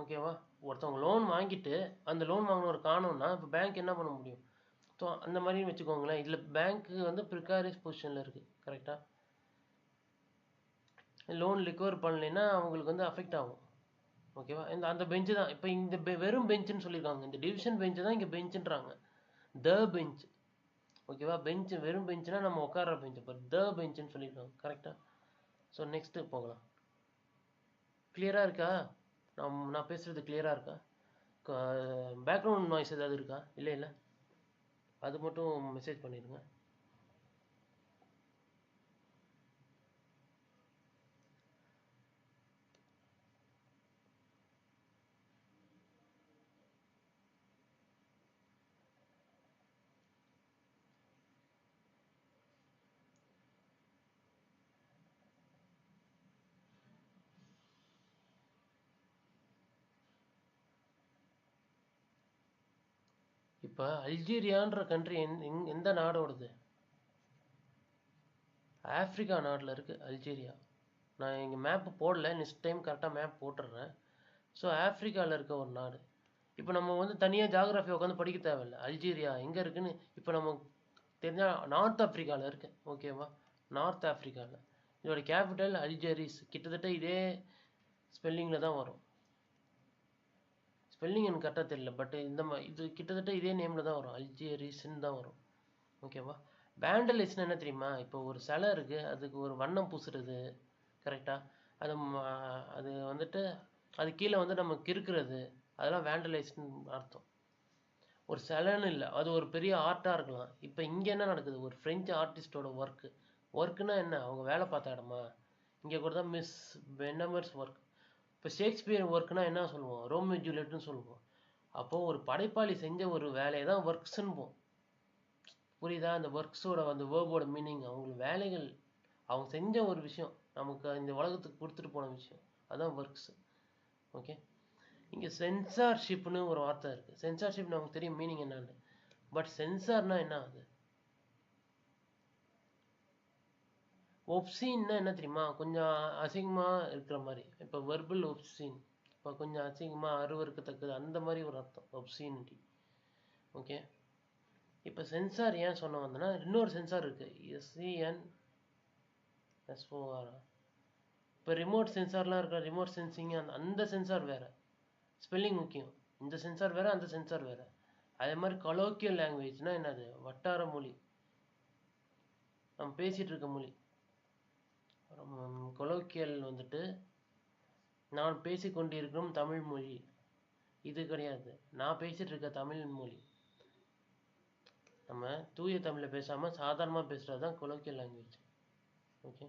ஓகேவா? ஒருத்தவங்க லோன் வாங்கிட்டு அந்த லோன் வாங்கினவர் காணோம்னா இப்போ பேங்க் என்ன பண்ண முடியும்? ஸோ அந்த மாதிரி வச்சுக்கோங்களேன். இதில் பேங்க்கு வந்து ப்ரிகாரியஸ் பொசிஷனில் இருக்குது. கரெக்டாக? லோன் ரிகவர் பண்ணலைன்னா அவங்களுக்கு வந்து அஃபெக்ட் ஆகும். ஓகேவா? அந்த பெஞ்சு தான் இப்போ இந்த வெறும் பெஞ்சுன்னு சொல்லியிருக்காங்க. இந்த டிவிஷன் பெஞ்சு தான் இங்கே பெஞ்சுன்றாங்க. The bench. ஓகேவா? பெஞ்சு வெறும் பெஞ்சுனா நம்ம உட்கார பெஞ்சு, இப்போ த பெஞ்சுன்னு சொல்லியிருக்காங்க. கரெக்டாக? ஸோ நெக்ஸ்ட்டு போகலாம். கிளியராக இருக்கா? நான் பேசுகிறது கிளியராக இருக்கா? பேக்ரவுண்ட் நாய்ஸ் ஏதாவது இருக்கா? இல்லை, அது மட்டும் மெசேஜ் பண்ணிடுங்க. இப்போ அல்ஜீரியான்ற கண்ட்ரி எந்த நாடோடது? ஆஃப்ரிக்கா நாட்டில் இருக்குது அல்ஜீரியா. நான் இங்கே மேப்பு போடல, நெக்ஸ்ட் டைம் கரெக்டாக மேப் போட்டுடுறேன். ஸோ ஆஃப்ரிக்காவில் இருக்க ஒரு நாடு. இப்போ நம்ம வந்து தனியாக ஜாகிரஃபி உட்காந்து படிக்க தேவையில்லை. அல்ஜீரியா எங்கே இருக்குன்னு இப்போ நம்ம தெரிஞ்சால் நார்த் ஆஃப்ரிக்காவில் இருக்குது. ஓகேவா? நார்த் ஆஃப்ரிக்காவில். இதோட கேபிட்டல் அல்ஜெரிஸ். கிட்டத்தட்ட இதே ஸ்பெல்லிங்கில் தான் வரும். ஸ்பெல்லிங் எனக்கு கரெக்டாக தெரியல, பட் இது கிட்டத்தட்ட இதே நேமில் தான் வரும். அல்ஜீரிஸ்ன்னு தான் வரும். ஓகேவா? வேண்டலிஸ்ட்னா என்ன தெரியுமா? இப்போ ஒரு சிலை இருக்குது, அதுக்கு ஒரு வண்ணம் பூசுறது. கரெக்டாக? அது வந்துட்டு அது கீழே வந்து நம்ம கிறுக்கிறது, அதெல்லாம் வேண்டலைஸ்ட்னு அர்த்தம். ஒரு சிலைன்னு இல்லை, அது ஒரு பெரிய ஆர்ட்டாக இருக்கலாம். இப்போ இங்கே என்ன நடக்குது? ஒரு ஃப்ரெஞ்சு ஆர்டிஸ்டோட ஒர்க்குனா என்ன? அவங்க வேலை பார்த்த இடமா? இங்கே கூட தான் மிஸ் பென்னமர்ஸ் ஒர்க். இப்போ ஷேக்ஸ்பியர் ஒர்க்குனா என்ன சொல்லுவோம்? ரோமியோ ஜூலியட்னு சொல்லுவோம். அப்போது ஒரு படைப்பாளி செஞ்ச ஒரு வேலையை தான் ஒர்க்ஸ்ன்னுவோம். புரியுதா? அந்த ஒர்க்ஸோட அந்த வேர்போட மீனிங், அவங்களுக்கு வேலைகள், அவங்க செஞ்ச ஒரு விஷயம், நமக்கு இந்த உலகத்துக்கு கொடுத்துட்டு போன விஷயம், அதான் ஒர்க்ஸ். ஓகே. இங்கே சென்சார்ஷிப்னு ஒரு வார்த்தை இருக்குது. சென்சார்ஷிப் நமக்கு தெரியும் மீனிங் என்னன்னு, பட் சென்சார்னா என்ன? அது ஒப்சீன்னா என்ன தெரியுமா? கொஞ்சம் அசிங்கமாக இருக்கிற மாதிரி. இப்போ வெர்பல் ஒப்சீன், இப்போ கொஞ்சம் அசிங்கமாக அருவருக்கத்தக்கது அந்த மாதிரி ஒரு அர்த்தம் ஒப்சீனிட்டி. ஓகே, இப்போ சென்சார் ஏன் சொன்ன வந்தேன்னா இன்னொரு சென்சார் இருக்குது, SENSOR. இப்போ ரிமோட் சென்சார்லாம் இருக்கிற ரிமோட் சென்சிங் அந்த சென்சார் வேறு, ஸ்பெல்லிங் முக்கியம். இந்த சென்சார் வேறு, அந்த சென்சார் வேறு. அதே மாதிரி கொலோக்கியல் லாங்குவேஜ்னால் என்னது, வட்டார மொழி, நம்ம பேசிகிட்டு இருக்க மொழி. கொலோக்கியல் வந்துட்டு நான் பேசிக்கொண்டிருக்கும் தமிழ் மொழி, இது கிடையாது. நான் பேசிகிட்டு இருக்க தமிழ் மொழி, நம்ம தூய தமிழில் பேசாமல் சாதாரணமாக பேசுகிறது தான் கொலோக்கியல் லாங்குவேஜ். ஓகே,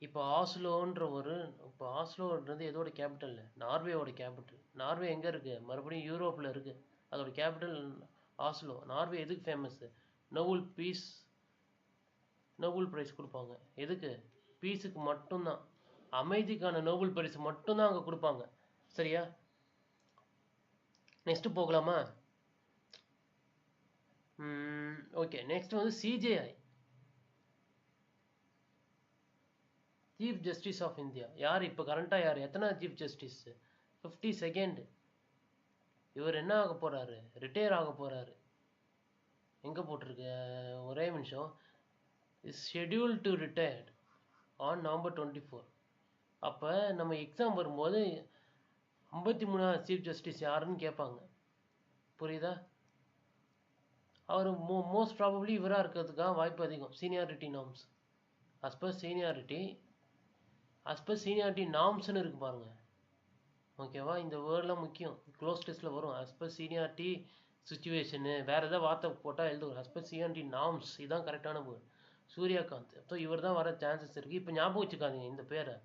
இப்போ இப்போ ஆஸ்லோன்றது எதோட கேபிட்டல், நார்வேயோட கேபிட்டல். நார்வே எங்கே இருக்குது, மறுபடியும் யூரோப்பில் இருக்குது. அதோட கேபிட்டல் ஆஸ்லோ. நார்வே எதுக்கு ஃபேமஸ்ஸு, நோபல் பிரைஸ் கொடுப்பாங்க. எதுக்கு, பீஸுக்கு மட்டும்தான், அமைதிக்கான நோபல் பரிசு மட்டும்தான் அங்கே கொடுப்பாங்க. சரியா, நெக்ஸ்ட் போகலாமா? ஓகே, நெக்ஸ்ட் வந்து CJI, chief justice of India. யார் இப்போ கரண்டாக யார், எத்தனை சீஃப் ஜஸ்டிஸ், 52nd. இவர் என்ன ஆக போகிறாரு, ரிட்டையர் ஆக போகிறாரு. எங்கே போட்டிருக்கு, ஒரே நிமிஷம், is schedule to retired on November 24. அப்போ நம்ம எக்ஸாம் வரும்போது 53வது சீஃப் ஜஸ்டிஸ் யாருன்னு கேட்பாங்க. புரியுதா? அவர் மோஸ்ட் ப்ராபப்ளி இவராக இருக்கிறதுக்காக வாய்ப்பு அதிகம். Seniority norms, as per seniority நார்ம்ஸ்னு இருக்கு பாருங்க. ஓகேவா, இந்த வேர்டெலாம் முக்கியம், க்ளோஸ் டெஸ்ட்டில் வரும். அஸ் பர் சீனியாரிட்டி சுச்சுவேஷனு, வேறு எதாவது வார்த்தை போட்டால் எழுதுவோம். அஸ் பர் சீனியாரிட்டி நார்ம்ஸ், இதுதான் கரெக்டான வேர்டு. சூர்யாகாந்த். ஸோ இவர் தான் வர சான்சஸ் இருக்குது. இப்போ ஞாபகம் வச்சுக்காதீங்க இந்த பேரை,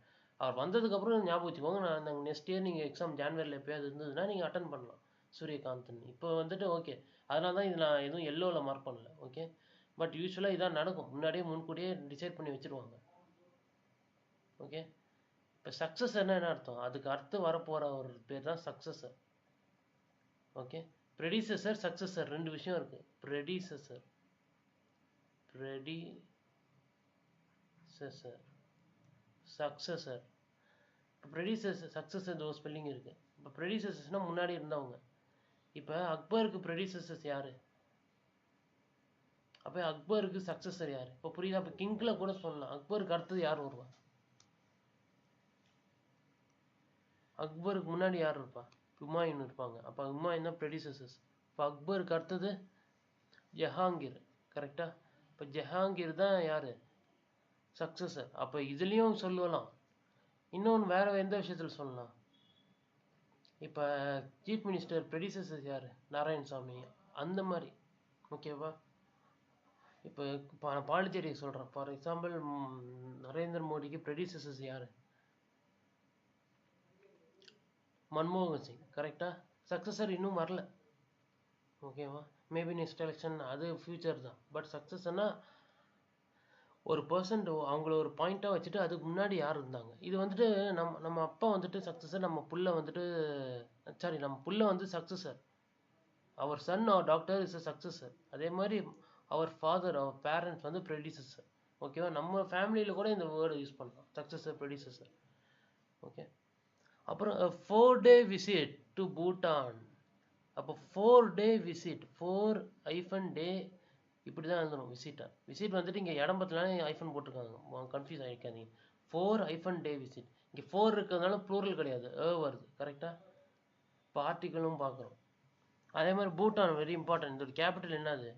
அவர் வந்ததுக்கப்புறம் ஞாபகம் வச்சுக்கோங்க. நான் நெக்ஸ்ட் இயர் நீங்கள் எக்ஸாம் ஜான்வரியில் எப்போயாவது இருந்ததுன்னா நீங்கள் அட்டன் பண்ணலாம் சூரியகாந்த்னு. இப்போ வந்துட்டு ஓகே, அதனால தான் இது நான் எதுவும் எல்லோவில் மார்க் பண்ணல. ஓகே, பட் யூஸ்வலாக இதான் நடக்கும், முன்கூட்டியே டிசைட் பண்ணி வச்சுருவாங்க. ஓகே, இப்போ சக்ஸஸர்னா என்ன அர்த்தம், அதுக்கு அடுத்து வரப்போகிற ஒரு பேர் தான் சக்ஸஸர். ஓகே, ப்ரெடிசஸர், சக்ஸஸர் ரெண்டு விஷயம் இருக்குது. Predecessor, successor. ப்ரெடிசஸர், சக்ஸஸர் தோ ஸ்பெல்லிங் இருக்குது. இப்போ ப்ரெடிசஸர்ஸ்னால் முன்னாடி இருந்தவங்க. இப்போ அக்பருக்கு ப்ரெடிசஸர்ஸ் யார், அப்போ அக்பருக்கு சக்ஸஸர் யார், இப்போ புரியுதா? இப்போ கிங்கில் கூட சொல்லலாம், அக்பருக்கு அடுத்தது யார் வருவா, அக்பருக்கு முன்னாடி யார் இருப்பா, ஹுமாயூன் இருப்பாங்க. அப்போ ஹுமாயூன் தான் ப்ரெடிசஸர்ஸ். இப்போ அக்பருக்கு அடுத்தது ஜஹாங்கீர், கரெக்டா? இப்போ ஜஹாங்கீர் தான் யார், சக்ஸஸர். அப்போ இதுலேயும் சொல்லலாம். இன்னொன்று வேறு எந்த விஷயத்தில் சொல்லலாம், இப்போ சீஃப் மினிஸ்டர் ப்ரெடிசஸர்ஸ் யார், நாராயணசாமி, அந்த மாதிரி. ஓகேவா? இப்போ நான் பாண்டிச்சேரியை சொல்கிறேன். ஃபார் எக்ஸாம்பிள் நரேந்திர மோடிக்கு ப்ரெடிசஸர்ஸ் யார், மன்மோகன் சிங், கரெக்டாக? சக்ஸஸர் இன்னும் வரல. ஓகேவா? மேபி நெக்ஸ்ட் எலெக்ஷன், அது ஃபியூச்சர் தான். பட் சக்ஸஸ்னா ஒரு பர்சன்ட் அவங்கள ஒரு பாயிண்ட்டாக வச்சுட்டு அதுக்கு முன்னாடி யார் இருந்தாங்க. இது வந்துட்டு நம்ம அப்பா வந்துட்டு சக்ஸஸர், நம்ம புள்ள வந்து சக்ஸஸர். அவர் சன் அவர் டாக்டர் இஸ் அ சக்ஸஸர். அதே மாதிரி அவர் ஃபாதர், அவர் பேரண்ட்ஸ் வந்து ப்ரெடிசஸர். ஓகேவா? நம்ம ஃபேமிலியில் கூட இந்த வேர்டு யூஸ் பண்ணலாம், சக்ஸஸர், ப்ரெடிசஸர். ஓகே, அப்புறம் 4-day விசிட் டு பூட்டான். அப்போ 4-day விசிட், 4-day இப்படி தான் எழுதணும். விசிட் வந்துட்டு இங்கே இடம் பத்தலானே ஐஃபன் போட்டிருக்காங்க, கன்ஃபியூஸ் ஆகிருக்காதீங்க. 4-day விசிட், இங்கே 4 இருக்கிறதுனால ப்ளூரல் கிடையாது, வருது. கரெக்டாக? பார்ட்டிகளும் பார்க்குறோம். அதே மாதிரி பூட்டான் வெரி இம்பார்ட்டன்ட். இதோட கேபிட்டல் என்னது,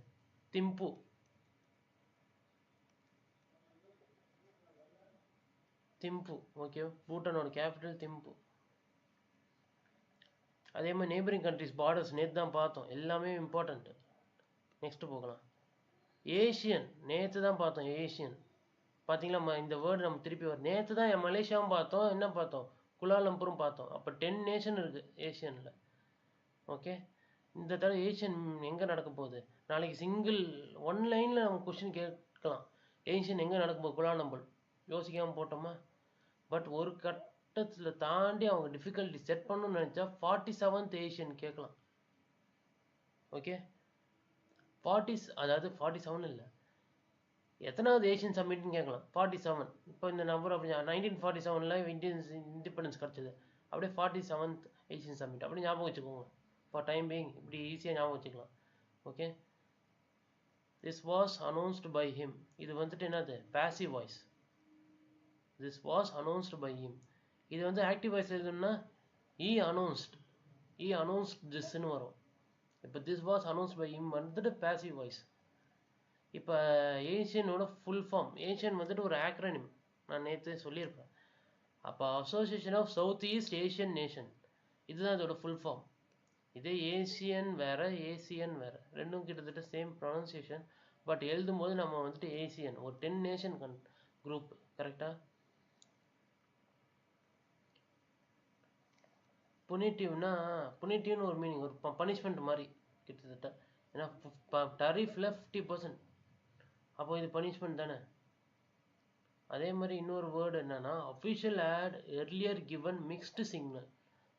திம்பு. ஓகே, பூட்டானோட கேபிட்டல் திம்பு. அதே மாதிரி நெய்பரிங் கண்ட்ரிஸ் பார்டர்ஸ் நேற்று தான் பார்த்தோம், எல்லாமே இம்பார்ட்டன்ட். நெக்ஸ்ட் போகலாம். ஏஷியன், நேற்று தான் பார்த்தோம். ஏஷியன் பார்த்தீங்களா, இந்த வேர்டு நம்ம திருப்பி வரும். நேற்று தான் மலேசியாவும் பார்த்தோம், என்ன பார்த்தோம், குலாலம்பூரும் பார்த்தோம். அப்போ 10 நேஷன் இருக்குது ஏஷியனில். ஓகே, இந்த தடவை ஏஷியன் எங்கே நடக்க போகுது, நாளைக்கு சிங்கிள் 1 லைனில் நம்ம கொஸ்டின் கேட்கலாம். ஏஷியன் எங்கே நடக்கும் போது, குலாலம்பூர். யோசிக்காமல் போட்டோமா? பட் ஒரு கட்டத்தில் தாண்டி அவங்க டிஃபிகல்ட்டி செட் பண்ணணும்னு நினச்சா 47th ஏஷியன் கேட்கலாம். ஓகே, 47 இல்லை, எத்தனாவது ஏஷியன் சம்மிட்னு கேட்கலாம். 47. இப்போ இந்த நம்பர் அப்படி 1947 இந்தியன் இண்டிபெண்டன்ஸ் கிடச்சிது. அப்படியே 47th ஏசியன் சமிட் அப்படி ஞாபகம் வச்சுக்கோங்க. ஃபார் டைம் பீயிங் இப்படி ஈஸியாக ஞாபகம் வச்சுக்கலாம். Okay, this was announced by him. இது வந்துட்டு என்னது? Passive voice. This was announced by him. இது வந்து ஆக்டிவ் வாய்ஸ் எழுதுன்னா ஈ அனௌன்ஸ்ட் திஸ்ன்னு வரும். இப்போ this was announced by him வந்துட்டு பாசிவ் வாய்ஸ். இப்போ ஏசியனோட ஃபுல் ஃபார்ம், ஏசியன் வந்துட்டு ஒரு ஆக்ரோனிம், நான் நேற்று சொல்லியிருப்பேன். அப்போ association of south east Asian nation, இதுதான் இதோட ஃபுல் ஃபார்ம். இதே ஏசியன் வேற, ஏசியன் வேற, ரெண்டும் கிட்டத்தட்ட சேம் ப்ரொனன்சியேஷன். பட் எழுதும் போது நம்ம வந்துட்டு ஏசியன், ஒரு 10 நேஷன் குரூப். கரெக்டா? புனிட்டிவ்னு ஒரு மீனிங், ஒரு பனிஷ்மெண்ட் மாதிரி கிட்டத்தட்ட. ஏன்னா டரிஃப்ல 50%, அப்போ இது பனிஷ்மெண்ட் தானே. அதே மாதிரி இன்னொரு வேர்டு என்னன்னா, official had earlier given mixed signal.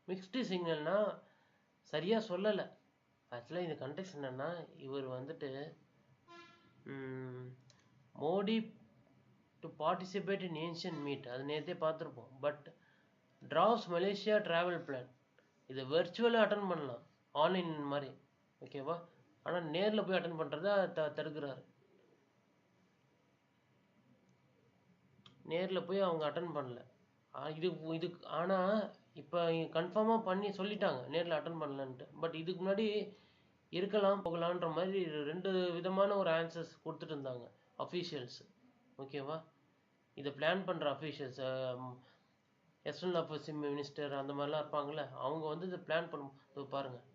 Mixed சிக்னல்னா சரியா சொல்லலை. ஆக்சுவலாக இந்த கண்டெக்ஸ்ட் என்னன்னா, இவர் வந்துட்டு Modi to participate in ASEAN meet, அது நேற்றே பார்த்துருப்போம். But drops Malaysia travel plan, இதை வெர்ச்சுவலாக அட்டன் பண்ணலாம், ஆன்லைன் மாதிரி. ஓகேவா? ஆனால் நேரில் போய் அட்டன் பண்ணுறத தடுக்கிறாரு. நேரில் போய் அவங்க அட்டன் பண்ணல. இது ஆனால் இப்போ கன்ஃபார்மாக பண்ணி சொல்லிட்டாங்க நேரில் அட்டன் பண்ணலன்ட்டு. பட் இதுக்கு முன்னாடி இருக்கலாம் போகலான்ற மாதிரி 2 விதமான ஒரு ஆன்சர்ஸ் கொடுத்துட்டு இருந்தாங்க அஃபீஷியல்ஸ். ஓகேவா? இதை பிளான் பண்ணுற அஃபீஷியல்ஸ், எக்ஸ்டர்னல் அஃபேர்ஸ் மினிஸ்டர் அந்த மாதிரிலாம் இருப்பாங்கள்ல, அவங்க வந்து இதை பிளான் பண்ணும். பாருங்கள்,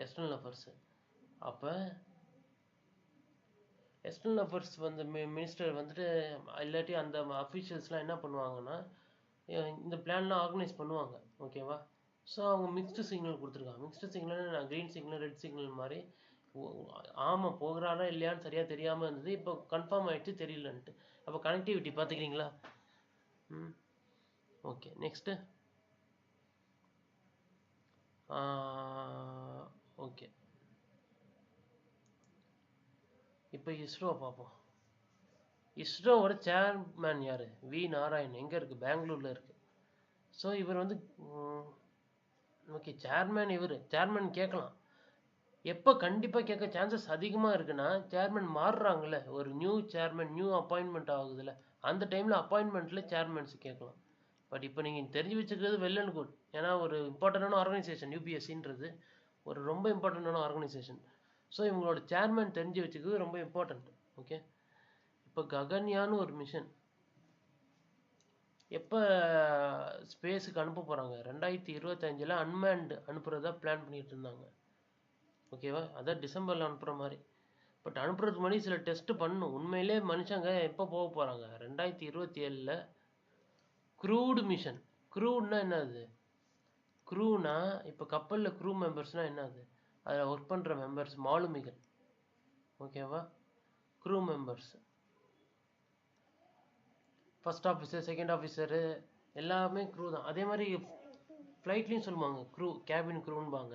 எக்ஸ்டர்னல் அஃபேர்ஸ். அப்போ எக்ஸ்டர்னல் அஃபேர்ஸ் வந்து மினிஸ்டர் வந்துட்டு இல்லாட்டி அந்த அஃபீஷியல்ஸ்லாம் என்ன பண்ணுவாங்கன்னா, இந்த பிளான்லாம் ஆர்கனைஸ் பண்ணுவாங்க. ஓகேவா? ஸோ அவங்க மிக்ஸ்டு சிக்னல் கொடுத்துருக்காங்க. மிக்ஸ்டு சிக்னல் நான் க்ரீன் சிக்னல், ரெட் சிக்னல் மாதிரி. ஆமாம், போகிறாரா இல்லையான்னு சரியாக தெரியாமல் இருந்தது. இப்போ கன்ஃபார்ம் ஆகிடுச்சு, தெரியலன்ட்டு. அப்போ கனெக்டிவிட்டி பார்த்துக்கிறீங்களா? Okay, next. ஓகே, இப்போ இஸ்ரோவை பார்ப்போம். இஸ்ரோவோட சேர்மேன் யார்? வி நாராயண். எங்கே இருக்குது? பெங்களூரில் இருக்குது. ஸோ இவர் வந்து ஓகே சேர்மேன். சேர்மேன் கேட்கலாம். எப்போ கண்டிப்பாக கேட்க சான்சஸ் அதிகமாக இருக்குன்னா, சேர்மேன் மாறுறாங்கல்ல, ஒரு நியூ சேர்மேன், நியூ அப்பாயின்மெண்ட் ஆகுதுல்ல, அந்த டைமில் அப்பாயின்மெண்ட்டில் சேர்மேன்ஸ் கேட்கலாம். பட் இப்போ நீங்கள் தெரிஞ்சு வச்சுக்கிறது வெல் அண்ட் குட். ஏன்னா ஒரு இம்பார்ட்டண்டான ஆர்கனைசேஷன் யூபிஎஸ்சின்றது ஒரு ரொம்ப இம்பார்ட்டண்டான ஆர்கனைசேஷன். ஸோ இவங்களோட சேர்மேன் தெரிஞ்சு வச்சுக்கிறது ரொம்ப இம்பார்ட்டண்ட். ஓகே, இப்போ ககன்யான்னு ஒரு மிஷன் எப்போ ஸ்பேஸுக்கு அனுப்ப போகிறாங்க? 2025 அன்மேன்டு அனுப்புறதா பிளான் பண்ணிட்டு இருந்தாங்க. ஓகேவா? அதான் டிசம்பரில் அனுப்புகிற மாதிரி. பட் அனுப்புறதுக்கு முன்னாடி சில டெஸ்ட் பண்ணணும். உண்மையிலே மனுஷங்க எப்போ போக போகிறாங்க? 2027 க்ரூடு மிஷன். க்ரூட்னா என்னது? க்ரூனா இப்போ கப்பலில் க்ரூ மெம்பர்ஸ்னால் என்னது? அதில் ஒர்க் பண்ணுற மெம்பர்ஸ், மாலுமிகள். ஓகேவா? Crew members, first officer, second officer எல்லாமே க்ரூ தான். அதே மாதிரி ஃப்ளைட்லேயும் சொல்லுவாங்க க்ரூ, கேபின் க்ரூன்பாங்க.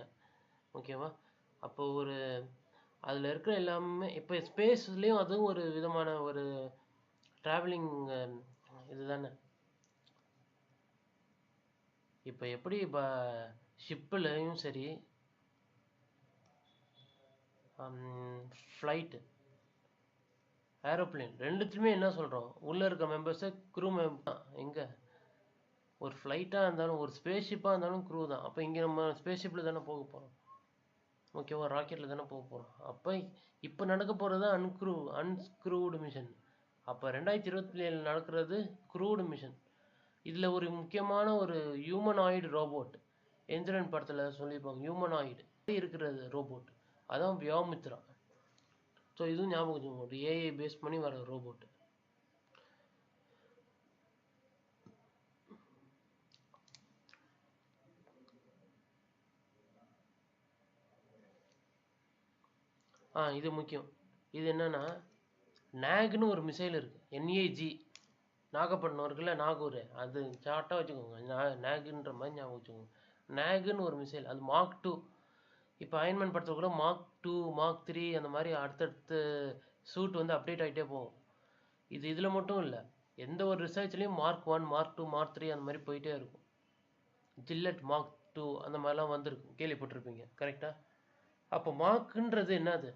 ஓகேவா? அப்போ ஒரு அதில் இருக்கிற எல்லாமே இப்போ ஸ்பேஸ்லேயும் அதுவும் ஒரு விதமான ஒரு ட்ராவலிங் இது தானே. இப்போ எப்படி இப்போ ஷிப்புலையும் சரி, ஃப்ளைட்டு, ஏரோப்ளேன், ரெண்டுத்துலையுமே என்ன சொல்கிறோம்? உள்ளே இருக்க மெம்பர்ஸை க்ரூ மெம்பர். எங்கே ஒரு ஃப்ளைட்டாக இருந்தாலும், ஒரு ஸ்பேஸ்ஷிப்பாக இருந்தாலும் க்ரூ தான். அப்போ இங்கே நம்ம ஸ்பேஸ்ஷிப்பில் தானே போக போகிறோம். ஓகேவா? ராக்கெட்டில் தானே போக போகிறோம். அப்போ இப்போ நடக்க போகிறது தான் அன்ஸ்க்ரூடு மிஷன். அப்போ 2027 நடக்கிறது க்ரூடு மிஷன். இதில் ஒரு முக்கியமான ஒரு ஹியூமனாய்டு ரோபோட், எந்திரன் படத்தில் சொல்லியிருப்பாங்க, ஹியூமனாய்டு இருக்கிறது ரோபோட், அதான் வியோமித்ரா. ஸோ இதுவும் ஞாபகம் வச்சுக்கோங்க, ஒரு ஏஐ பேஸ் பண்ணி வர ரோபோட். இது முக்கியம். இது என்னன்னா, நாக்னு ஒரு மிசைல் இருக்குது, NAG, நாகப்பட்டினம் இருக்குல்ல, நாகூர், அது ஷார்ட்டாக வச்சுக்கோங்க, நாகுன்ற மாதிரி ஞாபகம் வச்சுக்கோங்க. நாகுன்னு ஒரு மிசைல், அது மார்க் 2. இப்போ அயன்மேன் படத்தில் கூட மார்க் 2, மார்க் 3 அந்த மாதிரி அடுத்தடுத்து சூட் வந்து அப்டேட் ஆகிட்டே போகும். இதில் மட்டும் இல்லை, எந்த ஒரு ரிசர்ச்லேயும் மார்க் 1, மார்க் 2, மார்க் 3 அந்த மாதிரி போயிட்டே இருக்கும். ஜில்லட் மார்க் 2 அந்த மாதிரிலாம் வந்திருக்கும், கேள்விப்பட்டிருப்பீங்க. கரெக்டா? அப்போ மார்க்குன்றது என்னது?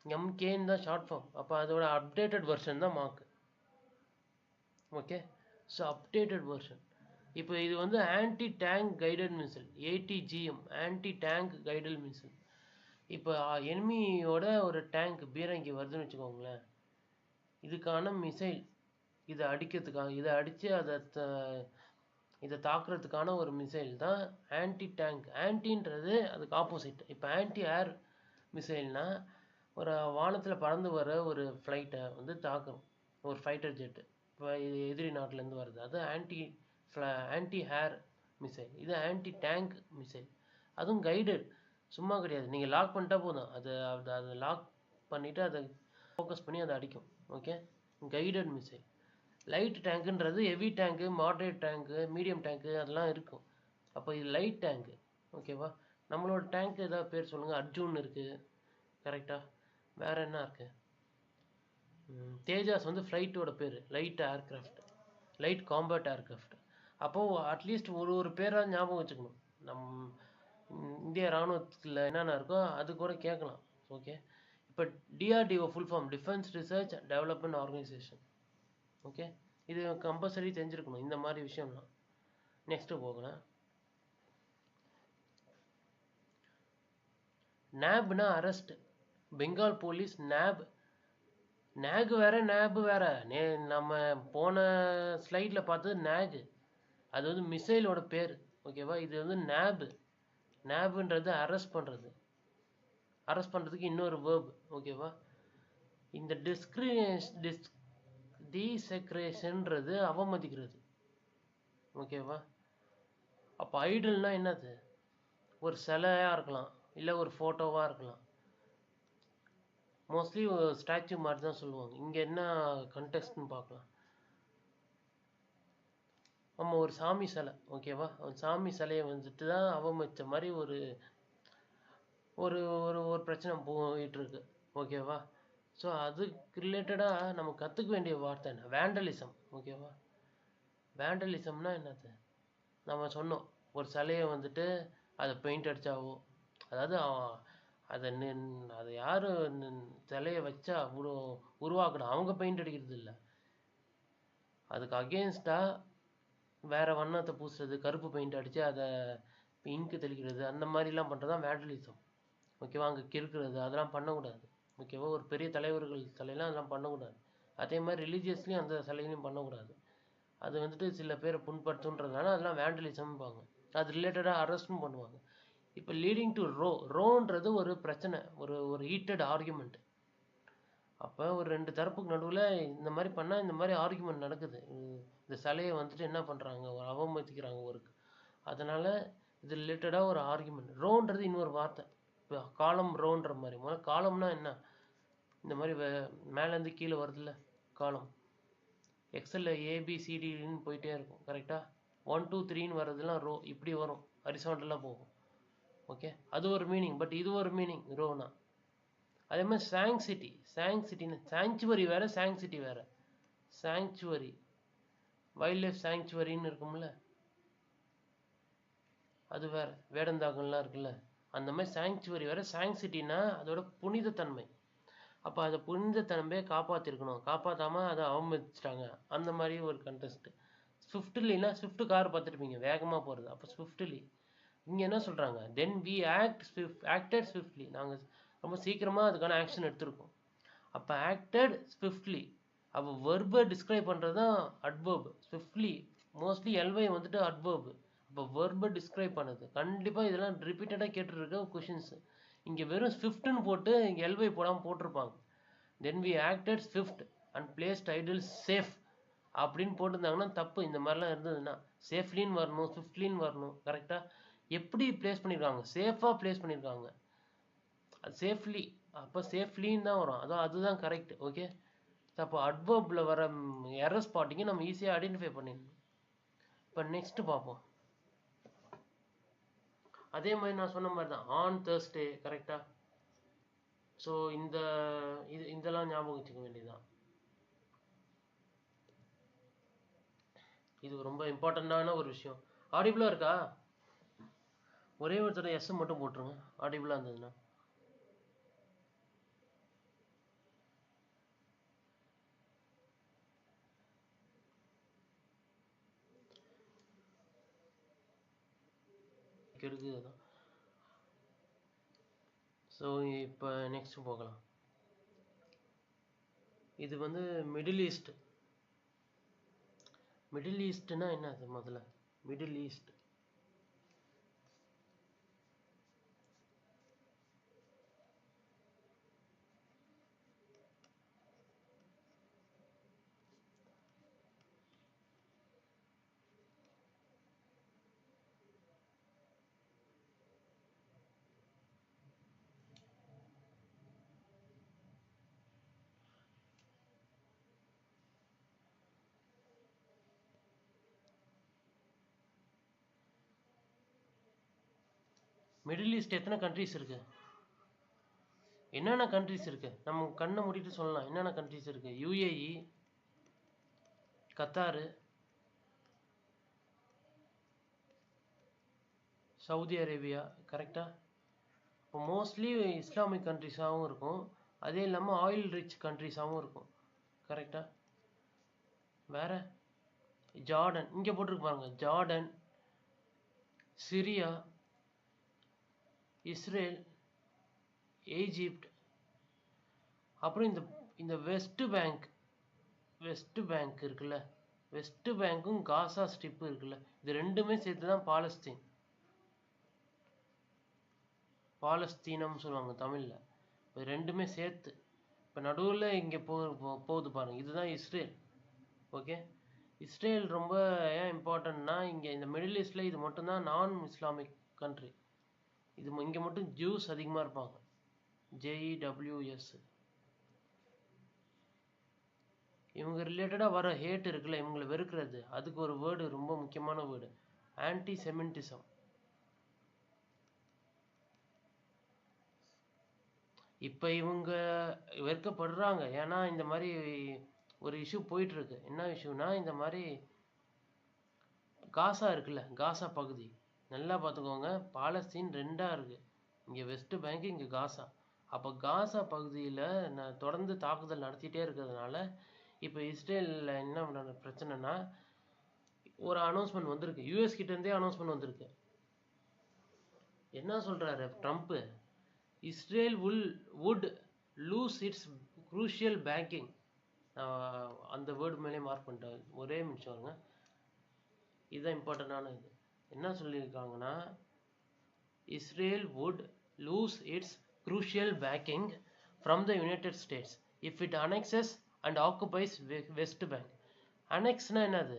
எம்கேன்னு தான் ஷார்ட் ஃபார்ம். அப்போ அதோட அப்டேட்டட் வெர்ஷன் தான் mark. Okay, so updated version. இப்போ இது வந்து anti tank guided missile, ATGM, anti tank guided missile. இப்போ எனிமியோட ஒரு டேங்க் பீரங்கி வருதுன்னு வச்சுக்கோங்களேன், இதுக்கான மிசைல், இதை அடிக்கிறதுக்காக, இதை அடித்து இதை தாக்குறதுக்கான ஒரு மிசைல் தான் ஆன்டி டேங்க். ஆன்டின்றது அதுக்கு ஆப்போசிட். இப்போ ஆன்டி ஏர் மிசைல்னா ஒரு வானத்தில் பறந்து வர ஒரு ஃப்ளைட்டை வந்து தாக்கும், ஒரு ஃபைட்டர் ஜெட்டு, இப்போ இது எதிரி நாட்டிலேருந்து வருது, அது ஆன்டி ஏர் மிசைல். இது ஆன்டி டேங்க் மிசைல். அதுவும் கைடட், சும்மா கிடையாது. நீங்கள் லாக் பண்ணிட்டா போதும், அதை லாக் பண்ணிவிட்டு அதை ஃபோக்கஸ் பண்ணி அதை அடிக்கும். Okay, guided missile. லைட் டேங்க்குன்றது heavy tank, moderate tank, medium tank அதெல்லாம் இருக்கும். அப்போ இது லைட் டேங்க்கு. ஓகேவா? நம்மளோட டேங்க் ஏதாவது பேர் சொல்லுங்கள். அர்ஜுன் இருக்குது. கரெக்டாக? வேறு என்ன இருக்குது? தேஜாஸ் வந்து ஃப்ளைட்டோட பேர், light aircraft, light combat aircraft. அப்போது அட்லீஸ்ட் ஒரு பேராக ஞாபகம் வச்சுக்கணும். இந்திய இராணுவத்தில் என்னென்ன இருக்கோ அது கூட கேட்கலாம். ஓகே, இப்போ DRDO full form, defence research development organisation. Okay, இது கம்பல்சரி தெரிஞ்சிருக்கணும் இந்த மாதிரி விஷயம்லாம். நெக்ஸ்ட் போகலாம். நேப்னா அரெஸ்ட், பெங்கால் போலீஸ் நேப். நேக் வேற, நேப் வேற. நம்ம போன ஸ்லைடில் பார்த்தது நேக், அது வந்து மிசைலோட பேர். ஓகேவா? இது வந்து நேப். நேப்ன்றது அரெஸ்ட் பண்ணுறது, அரெஸ்ட் பண்ணுறதுக்கு இன்னொரு வேர்ப். ஓகேவா? இந்த டீசெக்ரேஷன்றது அவமதிக்கிறது. ஓகேவா? அப்போ ஐடல்னா என்னது? ஒரு சிலையாக இருக்கலாம், இல்லை ஒரு ஃபோட்டோவாக இருக்கலாம். மோஸ்ட்லி ஸ்டாச்சு மாதிரி தான் சொல்லுவாங்க. இங்கே என்ன கண்டெக்ஸ்ட்னு பார்க்கலாம். நம்ம ஒரு சாமி சிலை. ஓகேவா? சாமி சிலையை வந்துட்டு தான் அவமதித்த மாதிரி ஒரு ஒரு ஒரு பிரச்சனை போயிட்டுருக்கு. ஓகேவா? ஸோ அதுக்கு ரிலேட்டடாக நம்ம கற்றுக்க வேண்டிய வார்த்தை என்ன? வேண்டலிசம். ஓகேவா? வேண்டலிசம்னா என்னது? நம்ம சொன்னோம், ஒரு சிலையை வந்துட்டு அதை பெயிண்ட் அடித்தாவோ, அதாவது அதை யார் சிலையை வச்சா உருவாக்கணும், அவங்க பெயிண்ட் அடிக்கிறது இல்லை, அதுக்கு அகெயின்ஸ்டாக வேறு வண்ணத்தை பூசுறது, கருப்பு பெயிண்ட் அடித்து அதை இங்கு தெளிக்கிறது, அந்த மாதிரிலாம் பண்ணுறது தான் வேண்டலிசம். ஓகேவா? அங்கே கிறுக்கிறது அதெல்லாம் பண்ணக்கூடாது. ஓகேவா? ஒரு பெரிய தலைவர்கள் சிலையெல்லாம் அதெல்லாம் பண்ணக்கூடாது. அதே மாதிரி ரிலீஜியஸ்லேயும் அந்த சிலையிலையும் பண்ணக்கூடாது. அது வந்துட்டு சில பேரை புண்படுத்துன்றதுனால அதெல்லாம் வேண்டலிசம்பாங்க. அது ரிலேட்டடாக அரெஸ்ட்டும் பண்ணுவாங்க. இப்போ லீடிங் டு ரோன்றது ஒரு பிரச்சனை, ஒரு ஹீட்டட் ஆர்குமெண்ட். அப்போ ஒரு ரெண்டு தரப்புக்கு நடுவில் இந்த மாதிரி பண்ணால் இந்த மாதிரி ஆர்குமெண்ட் நடக்குது. இந்த சிலையை வந்துட்டு என்ன பண்ணுறாங்க, ஒரு அவமதிக்கிறாங்க ஒருக்கு. அதனால் இது ரிலேட்டடாக ஒரு ஆர்குமெண்ட். ரோன்றது இன்னொரு வார்த்தை. இப்போ காலம் ரோன்ற மாதிரி. முதல்ல காலம்னா என்ன? இந்த மாதிரி மேலேருந்து கீழே வருதுல்ல காலம். எக்ஸலில் ABCDன்னு போயிட்டே இருக்கும். கரெக்டாக? 1 2 3ன்னு வர்றதுலாம் ரோ, இப்படி வரும், ஹரிசாண்டலாக போகும். ஓகே, அது ஒரு மீனிங். பட் இது ஒரு மீனிங் ரோனா. அதே மாதிரி சாங்சிட்டின்னு, சாங்சுவரி வேறு, சாங்சிட்டி வேறு. சாங்சுவரி, வைல்ட் லைஃப் சாங்சுவரின்னு இருக்கும்ல, அது வேறு. வேடந்தாங்கல்லாம் இருக்குல்ல, அந்த மாதிரி சாங்சுவரி வேறு. சாங்சிட்டினா அதோட புனிதத்தன்மை. அப்போ அதை புனிதத்தன்மையை காப்பாற்றிருக்கணும், காப்பாற்றாமல் அதை அவமதிச்சிட்டாங்க, அந்த மாதிரி ஒரு கண்டெஸ்ட். ஸ்விஃப்ட்லினா, ஸ்விஃப்ட் கார் பார்த்துருப்பீங்க, வேகமாக போகிறது. அப்போ ஸ்விஃப்ட்லி. இங்கே என்ன சொல்கிறாங்க? தென் வி ஆக்டட் ஸ்விஃப்ட்லி, நாங்கள் ரொம்ப சீக்கிரமாக அதுக்கான ஆக்ஷன் எடுத்திருக்கோம். அப்போ ஆக்டட் ஸ்விஃப்ட்லி. அப்போ வெர்பை டிஸ்கிரைப் பண்ணுறது தான் அட்வர்ப். ஸ்விஃப்ட்லி மோஸ்ட்லி எல்வை வந்துட்டு அட்வர்ப். அப்போ வெர்பை டிஸ்கிரைப் பண்ணுது. கண்டிப்பாக இதெல்லாம் ரிப்பீட்டடாக கேட்டுருக்க கொஷின்ஸு. இங்கே வெறும் ஸ்விஃப்ட்னு போட்டு இங்கே எல்வை போடாமல் போட்டிருப்பாங்க. Then we acted swift and placed idol safe அப்படின்னு போட்டிருந்தாங்கன்னா தப்பு. இந்த மாதிரிலாம் இருந்ததுன்னா சேஃப்லின்னு வரணும், ஸ்விஃப்ட்லின்னு வரணும். கரெக்டாக எப்படி பிளேஸ் பண்ணியிருக்காங்க? சேஃபாக பிளேஸ் பண்ணியிருக்காங்க, அது சேஃப்லி. அப்போ சேஃப்லின்னு தான் வரும், அதுதான் கரெக்ட். ஓகே, அப்போ அட்வர்பில் வர எரர் ஸ்பாட்டிங்கை நம்ம ஈஸியாக ஐடென்டிஃபை பண்ணிடணும். இப்போ நெக்ஸ்ட்டு பார்ப்போம். அதே மாதிரி நான் சொன்ன மாதிரி தான் ஆன் தேர்ஸ்டே. கரெக்டாக? ஸோ இதெல்லாம் ஞாபகம் வச்சுக்க வேண்டியதுதான். இது ரொம்ப இம்பார்ட்டண்ட்டான ஒரு விஷயம். ஆடிபிளா இருக்கா? ஒரே ஒரு தடவை எஸ் மட்டும் போட்டுருங்க ஆடிபிளா இருந்ததுன்னா. இருக்குது அதான். ஸோ இப்போ நெக்ஸ்ட் போகலாம். இது வந்து மிடில் ஈஸ்ட். மிடில் ஈஸ்ட்னா என்னது? முதல்ல மிடில் ஈஸ்ட் மிடில் ஈஸ்ட் எத்தனை கண்ட்ரிஸ் இருக்கு? என்னென்ன கண்ட்ரிஸ் இருக்கு? நம்ம கண்ணை மூடிட்டு சொல்லலாம். என்னென்ன கண்ட்ரிஸ் இருக்கு? யுஏஇ, கத்தாரு, சவுதி அரேபியா, கரெக்டா? இப்போ மோஸ்ட்லி இஸ்லாமிக் கண்ட்ரிஸாகவும் இருக்கும், அதே இல்லாமல் ஆயில் ரிச் கண்ட்ரிஸாகவும் இருக்கும், கரெக்டா? வேற ஜார்டன், இங்கே போட்டிருக்கு பாருங்க, ஜார்டன், சிரியா, இஸ்ரேல், ஈஜிப்ட், அப்புறம் இந்த இந்த வெஸ்ட் பேங்க் இருக்குல்ல, வெஸ்ட் பேங்க்கும் காசா ஸ்ட்ரிப் இருக்குல்ல, இது ரெண்டுமே சேர்த்து தான் பாலஸ்தீனம் சொல்லுவாங்க தமிழ்ல. இது ரெண்டுமே சேர்த்து இப்போ நடுவில் இங்கே போகுது பாருங்க, இதுதான் இஸ்ரேல். ஓகே, இஸ்ரேல் ரொம்ப ஏன் இம்பார்ட்டன்ட்னா, இங்கே இந்த மிடில் ஈஸ்டில் இது மட்டும்தான் நான் இஸ்லாமிக் கண்ட்ரி. இது இங்கே மட்டும் ஜூஸ் அதிகமாக இருப்பாங்க, JEWS. இவங்க ரிலேட்டடாக வர ஹேட் இருக்குல்ல, இவங்களை வெறுக்கிறது, அதுக்கு ஒரு வேர்டு, ரொம்ப முக்கியமான வேர்டு, ஆன்டி செமிட்டிசம். இப்போ இவங்க வெறுக்கப்படுறாங்க ஏன்னா இந்த மாதிரி ஒரு இஷ்யூ போயிட்டு இருக்கு. என்ன இஷ்யூனா, இந்த மாதிரி காசா இருக்குல்ல, காசா பகுதி நல்லா பார்த்துக்கோங்க, பாலஸ்தீன் ரெண்டாக இருக்கு, இங்கே வெஸ்ட் பேங்க், இங்கே காசா. அப்போ காசா பகுதியில் நான் தொடர்ந்து தாக்குதல் நடத்திட்டே இருக்கிறதுனால இப்போ இஸ்ரேலில் என்ன பிரச்சனைனா, ஒரு அனௌன்ஸ்மெண்ட் வந்திருக்கு, யூஎஸ் கிட்டேருந்தே அனௌன்ஸ்மெண்ட் வந்திருக்கு. என்ன சொல்கிறாரு Trump? Israel would lose its crucial banking. அந்த வேர்டு மேலே மார்க் பண்ணிட்டேன், ஒரே நிமிஷம் வருங்க, இதுதான் இம்பார்ட்டண்டான இது. என்ன சொல்லியிருக்காங்கன்னா, Israel would lose its crucial backing from the United States if it annexes and occupies West Bank. அனெக்ஸ்னா என்னது?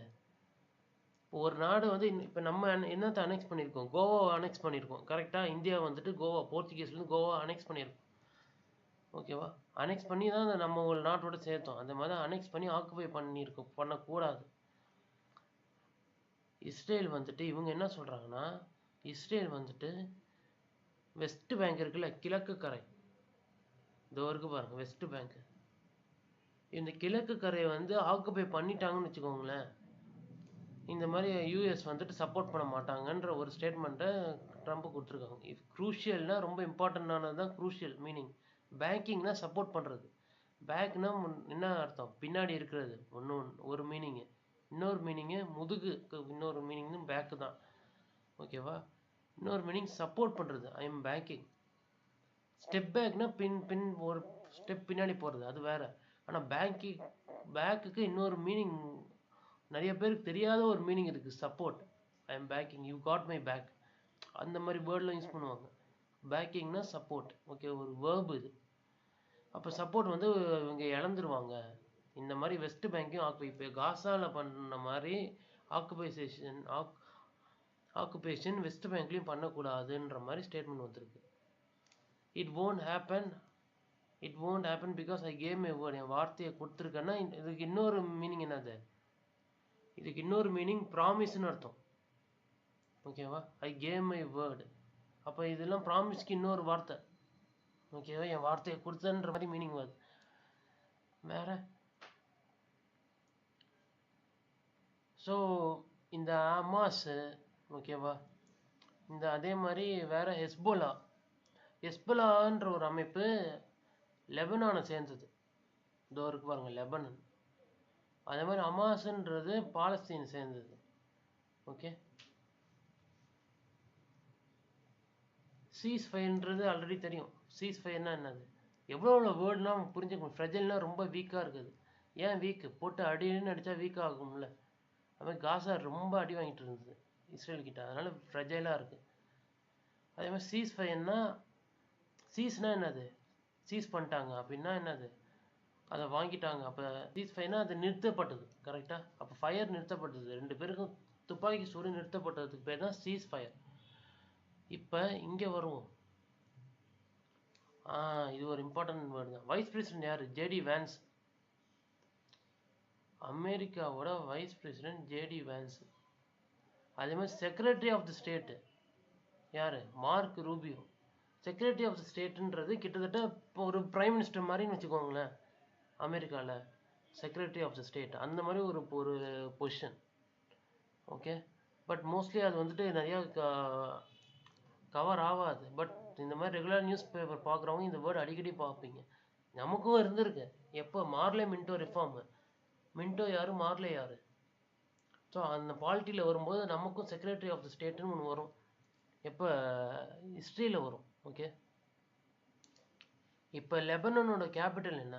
ஒரு நாடு வந்து இப்போ நம்ம என்னத்தை அனெக்ஸ் பண்ணியிருக்கோம்? கோவாவை அனெக்ஸ் பண்ணியிருக்கோம், கரெக்டாக? இந்தியா வந்துட்டு கோவா, போர்ச்சுகீஸ்லேருந்து கோவா அனெக்ஸ் பண்ணியிருக்கோம், ஓகேவா? அனெக்ஸ் பண்ணி தான் நம்ம ஒரு நாட்டோட சேர்த்தோம். அந்த மாதிரி அனெக்ஸ் பண்ணி ஆக்குபை பண்ணியிருக்கோம், பண்ணக்கூடாது. இஸ்ரேல் வந்துட்டு இவங்க என்ன சொல்கிறாங்கன்னா, இஸ்ரேல் வந்துட்டு வெஸ்ட் பேங்க் இருக்குல்ல, கிழக்கு கரை, இதோ இருக்கு பாருங்க வெஸ்ட் பேங்க், இந்த கிழக்கு கரையை வந்து ஆக்குபை பண்ணிட்டாங்கன்னு வச்சுக்கோங்களேன், இந்த மாதிரி யூஎஸ் வந்துட்டு சப்போர்ட் பண்ண மாட்டாங்கன்ற ஒரு ஸ்டேட்மெண்ட்டை ட்ரம்ப் கொடுத்துருக்காங்க. இஃப் க்ரூஷியல்னா ரொம்ப இம்பார்ட்டண்டானது தான் க்ரூஷியல் மீனிங். பேங்கிங்னா சப்போர்ட் பண்ணுறது, பேக்னா என்ன அர்த்தம்? பின்னாடி இருக்கிறது ஒரு மீனிங்கு, இன்னொரு மீனிங்கு முதுகு, இன்னொரு மீனிங்னு பேக்கு தான், ஓகேவா? இன்னொரு மீனிங் சப்போர்ட் பண்ணுறது, ஐ எம் பேக்கிங். ஸ்டெப் பேக்னா பின் ஒரு ஸ்டெப் பின்னாடி போகிறது, அது வேற. ஆனால் பேக்குக்கு இன்னொரு மீனிங் நிறைய பேருக்கு தெரியாத ஒரு மீனிங் இருக்குது, support. I am backing, you got my back, அந்த மாதிரி வேர்ட்லாம் யூஸ் பண்ணுவாங்க. பேக்கிங்னா சப்போர்ட், ஓகே, ஒரு வேர்பு இது. அப்போ சப்போர்ட் வந்து இவங்க இழந்துருவாங்க. இந்த மாதிரி வெஸ்ட் பேங்க்கையும் இப்போ காசாவில் பண்ண மாதிரி ஆக்குபேஷன் வெஸ்ட் பேங்க்லையும் பண்ணக்கூடாதுன்ற மாதிரி ஸ்டேட்மெண்ட் வந்திருக்கு. It won't happen because I gave my word. என் வார்த்தையை கொடுத்துருக்கேன்னா இதுக்கு இன்னொரு மீனிங் என்னது? இதுக்கு இன்னொரு மீனிங் ப்ராமிஸ்ன்னு அர்த்தம், ஓகேவா? I gave my word. அப்போ இதெல்லாம் ப்ராமிஸ்க்கு இன்னொரு வார்த்தை, ஓகேவா? என் வார்த்தையை கொடுத்தன்ற மாதிரி மீனிங் வருது. வேற ஸோ இந்த ஹமாஸ் ஓகேவா? இந்த அதே மாதிரி வேற ஹெஸ்போலான்ற ஒரு அமைப்பு லெபனானை சேர்ந்தது. இதோ இருக்கு பாருங்க, லெபனன். அதே மாதிரி ஹமாஸ்ன்றது பாலஸ்தீன் சேர்ந்தது. ஓகே, சீஸ் ஃபயர்ன்றது ஆல்ரெடி தெரியும். சீஸ் ஃபயர்னா என்னது, எவ்வளோ வேர்ட்னா புரிஞ்சுக்கணும். ஃப்ரெஜைல்னா ரொம்ப வீக்காக இருக்குது. ஏன் வீக்கு? போட்டு அடின்னு அடித்தா வீக் ஆகும்ல. அதுமாதிரி காசா ரொம்ப அடி வாங்கிட்டு இருந்தது இஸ்ரேல் கிட்ட, அதனால ஃப்ரெஜைலாக இருக்குது. அதே மாதிரி சீஸ் ஃபயர்னா, சீஸ்னா என்னது, சீஸ் பண்ணிட்டாங்க அப்படின்னா என்னது, அதை வாங்கிட்டாங்க. அப்போ சீஸ் ஃபயர்னா அது நிறுத்தப்பட்டது, கரெக்டாக? அப்போ ஃபயர் நிறுத்தப்பட்டது, 2 பேருக்கும் துப்பாக்கி சூடு நிறுத்தப்பட்டதுக்கு பேர் தான் சீஸ் ஃபயர். இப்போ இங்கே வருவோம். இது ஒரு இம்பார்ட்டன்ட் வேர்டு தான். வைஸ் பிரசிடென்ட் யார்? J D Vance. அமெரிக்காவோட வைஸ் பிரசிடென்ட் ஜேடி வேன்ஸ். அதே மாதிரி செக்ரட்டரி ஆஃப் தி ஸ்டேட்டு யார்? Mark Rubio. Secretary of the ஸ்டேட்டுன்றது கிட்டத்தட்ட இப்போ ஒரு பிரைம் மினிஸ்டர் மாதிரின்னு வச்சுக்கோங்களேன். அமெரிக்காவில் செக்ரட்டரி ஆஃப் தி ஸ்டேட் அந்த மாதிரி ஒரு பொசிஷன். ஓகே, பட் மோஸ்ட்லி அது வந்துட்டு நிறையா கவர் ஆகாது. பட் இந்த மாதிரி ரெகுலர் நியூஸ் பேப்பர் பார்க்குறவங்க இந்த வேர்டு அடிக்கடி பார்ப்பீங்க. நமக்கும் இருந்திருக்கு. எப்போ? Morley Minto reform. மின்டோ யார், மார்லே யார்? ஸோ அந்த பாலிட்டியில் வரும்போது நமக்கும் செக்ரட்டரி ஆஃப் தி ஸ்டேட்டுன்னு ஒன்று வரும். எப்போ? ஹிஸ்ட்ரியில் வரும். ஓகே, இப்போ லெபனனோட கேபிட்டல் என்ன?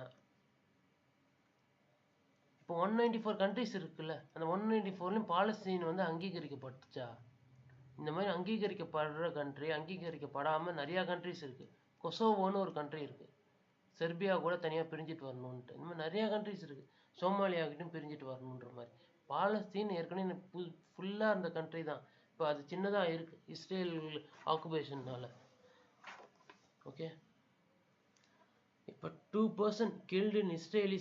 இப்போ 194 கண்ட்ரிஸ் இருக்குல்ல, அந்த 194லையும் பாலஸ்தீன் வந்து அங்கீகரிக்கப்பட்டுச்சா? இந்த மாதிரி அங்கீகரிக்கப்படுற கண்ட்ரி, அங்கீகரிக்கப்படாமல் நிறையா கண்ட்ரிஸ் இருக்குது. கொசோவோன்னு ஒரு கண்ட்ரி இருக்குது. செர்பியா கூட தனியாக பிரிஞ்சுட்டு வரணுன்ட்டு. இந்த மாதிரி நிறையா கண்ட்ரிஸ் இருக்குது. சோமாலியாக்கிட்டும் பிரிஞ்சுட்டு வரணுன்ற மாதிரி. பாலஸ்தீன் ஏற்கனவே ஃபுல்லாக இருந்த கண்ட்ரி தான். இப்போ அது சின்னதாக இருக்குது இஸ்ரேல் ஆக்குபேஷன்னால. ஓகே, இப்போ 2% கில்டு இன் இஸ்ரேலி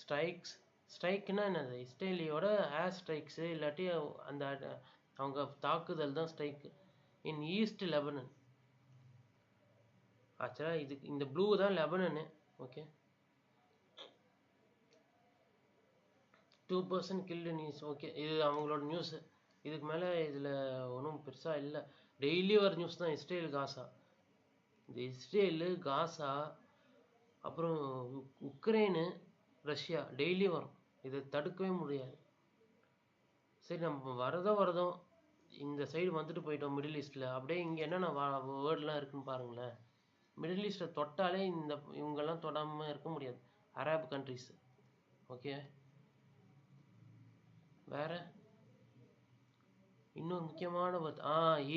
ஸ்ட்ரைக்ஸ். ஸ்ட்ரைக்னா என்னது? இஸ்ரேலியோட ஏர் ஸ்ட்ரைக்ஸு, இல்லாட்டி அந்த அவங்க தாக்குதல் தான் ஸ்ட்ரைக்கு இன் ஈஸ்ட் லெபனன். ஆக்சுவலாக இதுக்கு இந்த ப்ளூ தான் Lebanon. Okay, 2% killed news. Okay, இது அவங்களோட நியூஸு. இதுக்கு மேலே இதில் ஒன்றும் பெருசாக இல்லை. டெய்லி ஒரு நியூஸ் தான் இஸ்ரேல் காசா. இந்த இஸ்ரேலு காசா, அப்புறம் உக்ரைனு, ரஷ்யா டெய்லி வரும். இதை தடுக்கவே முடியாது. சரி, நம்ம வரதோ இந்த சைடு வந்துட்டு போயிட்டோம் மிடில் ஈஸ்டில். அப்படியே இங்கே என்னென்ன வேர்ட்லாம் இருக்குன்னு பாருங்களேன். மிடில் ஈஸ்ட்டை தொட்டாலே இவங்கெல்லாம் தொடாமல் இருக்க முடியாது. Arab countries. ஓகே, வேற இன்னொரு முக்கியமான வேர்ட்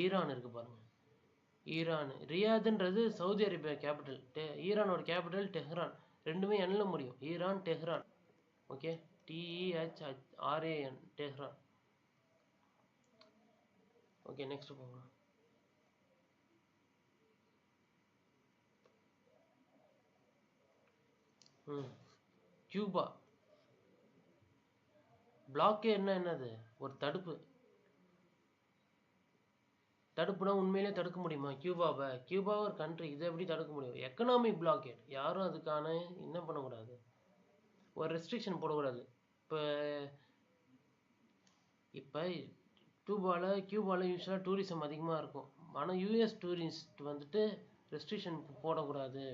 ஈரான் இருக்குது பாருங்கள். ஈரான், ரியாதுன்றது சவுதி அரேபியா கேபிட்டல். ஈரானோட கேபிட்டல் டெஹ்ரான். ரெண்டுமே எண்ணில முடியும். Iran, Tehran. Okay, TEHRAN, Tehran. Okay, next போகலாம். கியூபா. பிளாக்கேட்னா என்னது? ஒரு தடுப்பு. தடுப்புனா உண்மையிலே தடுக்க முடியுமா கியூபாவை? கியூபா ஒரு கண்ட்ரி, இதை எப்படி தடுக்க முடியும்? Economic blockade. யாரும் அதுக்கான என்ன பண்ணக்கூடாது, ஒரு ரெஸ்ட்ரிக்ஷன் போடக்கூடாது. இப்போ கியூபாவில் யூஸ்வலாக டூரிசம் அதிகமாக இருக்கும். ஆனால் யூஎஸ் டூரிஸ்ட் வந்துட்டு ரெஸ்ட்ரிக்ஷன் போடக்கூடாது,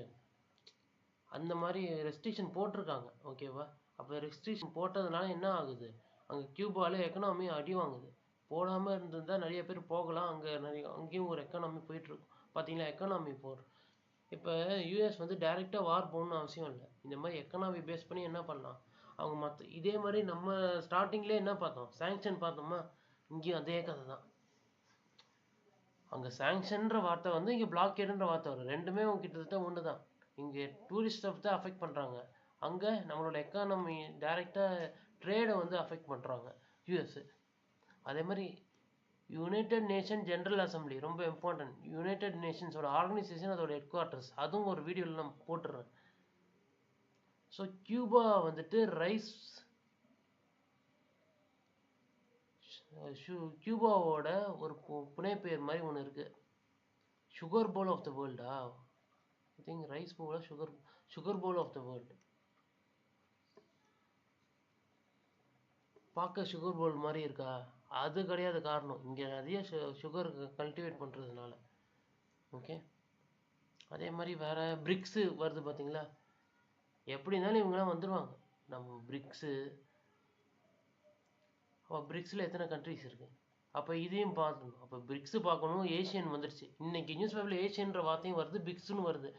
அந்த மாதிரி ரெஸ்ட்ரிக்ஷன் போட்டிருக்காங்க. ஓகேவா? அப்போ ரெஸ்ட்ரிக்ஷன் போட்டதுனால என்ன ஆகுது, அங்கே கியூபாவில் எக்கனாமி அடி வாங்குது. போடாமல் இருந்திருந்தால் நிறைய பேர் போகலாம். அங்கேயும் ஒரு எக்கனாமி போயிட்டுருக்கும். பார்த்தீங்களா, எக்கனாமி போடுறோம். இப்போ யூஎஸ் வந்து டைரெக்டாக வார் போகணுன்னு அவசியம் இல்லை. இந்த மாதிரி எக்கனாமி பேஸ் பண்ணி என்ன பண்ணலாம் அவங்க இதே மாதிரி நம்ம ஸ்டார்டிங்லேயே என்ன பார்த்தோம், சாங்ஷன் பார்த்தோமா? இங்கேயும் அதே கதை தான். அங்கே சாங்ஷன்ற வார்த்தை வந்து இங்கே பிளாக்கேடுன்ற வார்த்தை வரும். ரெண்டுமே கிட்டத்தட்ட ஒன்று தான். இங்கே டூரிஸ்ட்டை தான் அஃபெக்ட் பண்ணுறாங்க, அங்கே நம்மளோட எக்கானமி டைரெக்டாக ட்ரேடை வந்து அஃபெக்ட் பண்ணுறாங்க யூஎஸ். அதே மாதிரி யுனைடெட் நேஷன் ஜென்ரல் அசம்பிளி ரொம்ப இம்பார்ட்டன்ட். யுனைடெட் நேஷன்ஸோட ஆர்கனைசேஷன், அதோட ஹெட் குவார்ட்டர்ஸ், அதுவும் ஒரு வீடியோவில் நான் போட்டுடுறேன். ஸோ கியூபா வந்துட்டு கியூபாவோட ஒரு புனைப்பெயர் மாதிரி ஒன்று இருக்குது. சுகர் போல் ஆஃப் த வேர்ல்டா? ஐ திங்க் ரைஸ் போல sugar bowl of the world. பார்க்க சுகர் போல் மாதிரி இருக்கா? அது கிடையாது காரணம். இங்கே நிறைய சுகர் கல்டிவேட் பண்ணுறதுனால. ஓகே, அதே மாதிரி வேற பிரிக்ஸு வருது பார்த்தீங்களா? எப்படி இருந்தாலும் இவங்கெல்லாம் வந்துடுவாங்க. நம்ம பிரிக்ஸு, அப்போ பிரிக்ஸில் எத்தனை கண்ட்ரிஸ் இருக்குது? அப்போ இதையும் பார்க்கணும். அப்போ பிரிக்ஸு பார்க்கணும். ஏஷியன் வந்துருச்சு. இன்னைக்கு நியூஸ் பேப்பரில் ஏஷியன்ற வார்த்தையும் வருது, பிரிக்ஸ்னு வருது.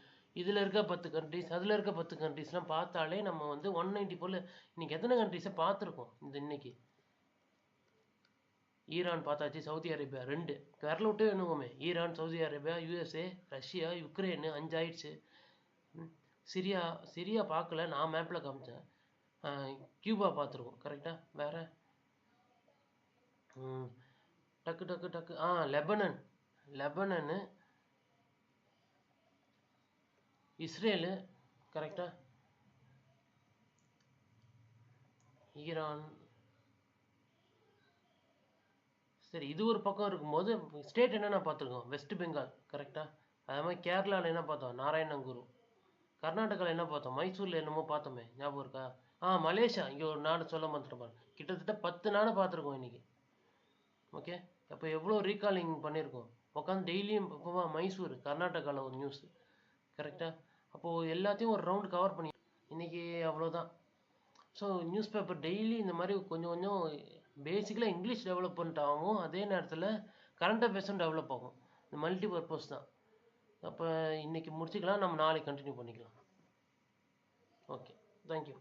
இதில் இருக்க 10 கண்ட்ரிஸ், அதில் இருக்க 10 கண்ட்ரிஸ்லாம் பார்த்தாலே நம்ம வந்து 194 இன்னைக்கு எத்தனை கண்ட்ரிஸை பார்த்துருக்கோம் இன்னைக்கு? ஈரான் பார்த்தாச்சு, சவுதி அரேபியா 2, விரல விட்டு வேணுங்கோமே. Iran, Saudi Arabia, USA, Russia, Ukraine 5 ஆயிடுச்சு. சிரியா சிரியா பார்க்கல, நான் மேப்பில் காமிச்சேன். கியூபா பார்த்துருக்கோம். கரெக்டாக? வேற டக்கு டக்கு டக்கு லெபனன், லெபனனு, இஸ்ரேலு. கரெக்டா? ஈரான். சரி, இது ஒரு பக்கம் இருக்கும்போது ஸ்டேட் என்னென்ன பார்த்துருக்கோம்? வெஸ்ட் பெங்கால். கரெக்டா? அதே மாதிரி கேரளாவில் என்ன பார்த்தோம்? நாராயணகுரு. கர்நாடகாவில் என்ன பார்த்தோம்? மைசூரில் என்னமோ பார்த்தோமே, ஞாபகம் இருக்கா? மலேசியா. இங்கே ஒரு நாடு சொல்ல மாட்டேன். கிட்டத்தட்ட 10 நாடு பார்த்துருக்கோம் இன்னைக்கு. ஓகே, அப்போ எவ்வளோ ரீகாலிங் பண்ணியிருக்கோம்? உட்காந்து டெய்லியும். இப்போ மைசூர், கர்நாடகாவில் ஒரு நியூஸ். கரெக்டாக? அப்போது எல்லாத்தையும் ஒரு ரவுண்டு கவர் பண்ணி இன்னைக்கு அவ்வளோதான். ஸோ நியூஸ் பேப்பர் டெய்லி இந்த மாதிரி கொஞ்சம் கொஞ்சம் பேசிக்கலாக இங்கிலீஷ் டெவலப்மெண்ட் ஆகும், அதே நேரத்தில் கரண்ட் அஃபேர்ஸும் டெவலப் ஆகும். இந்த மல்டி பர்பஸ் தான். அப்போ இன்னைக்கு முடிச்சுக்கலாம், நம்ம நாளைக்கு கண்டினியூ பண்ணிக்கலாம். Okay, thank you.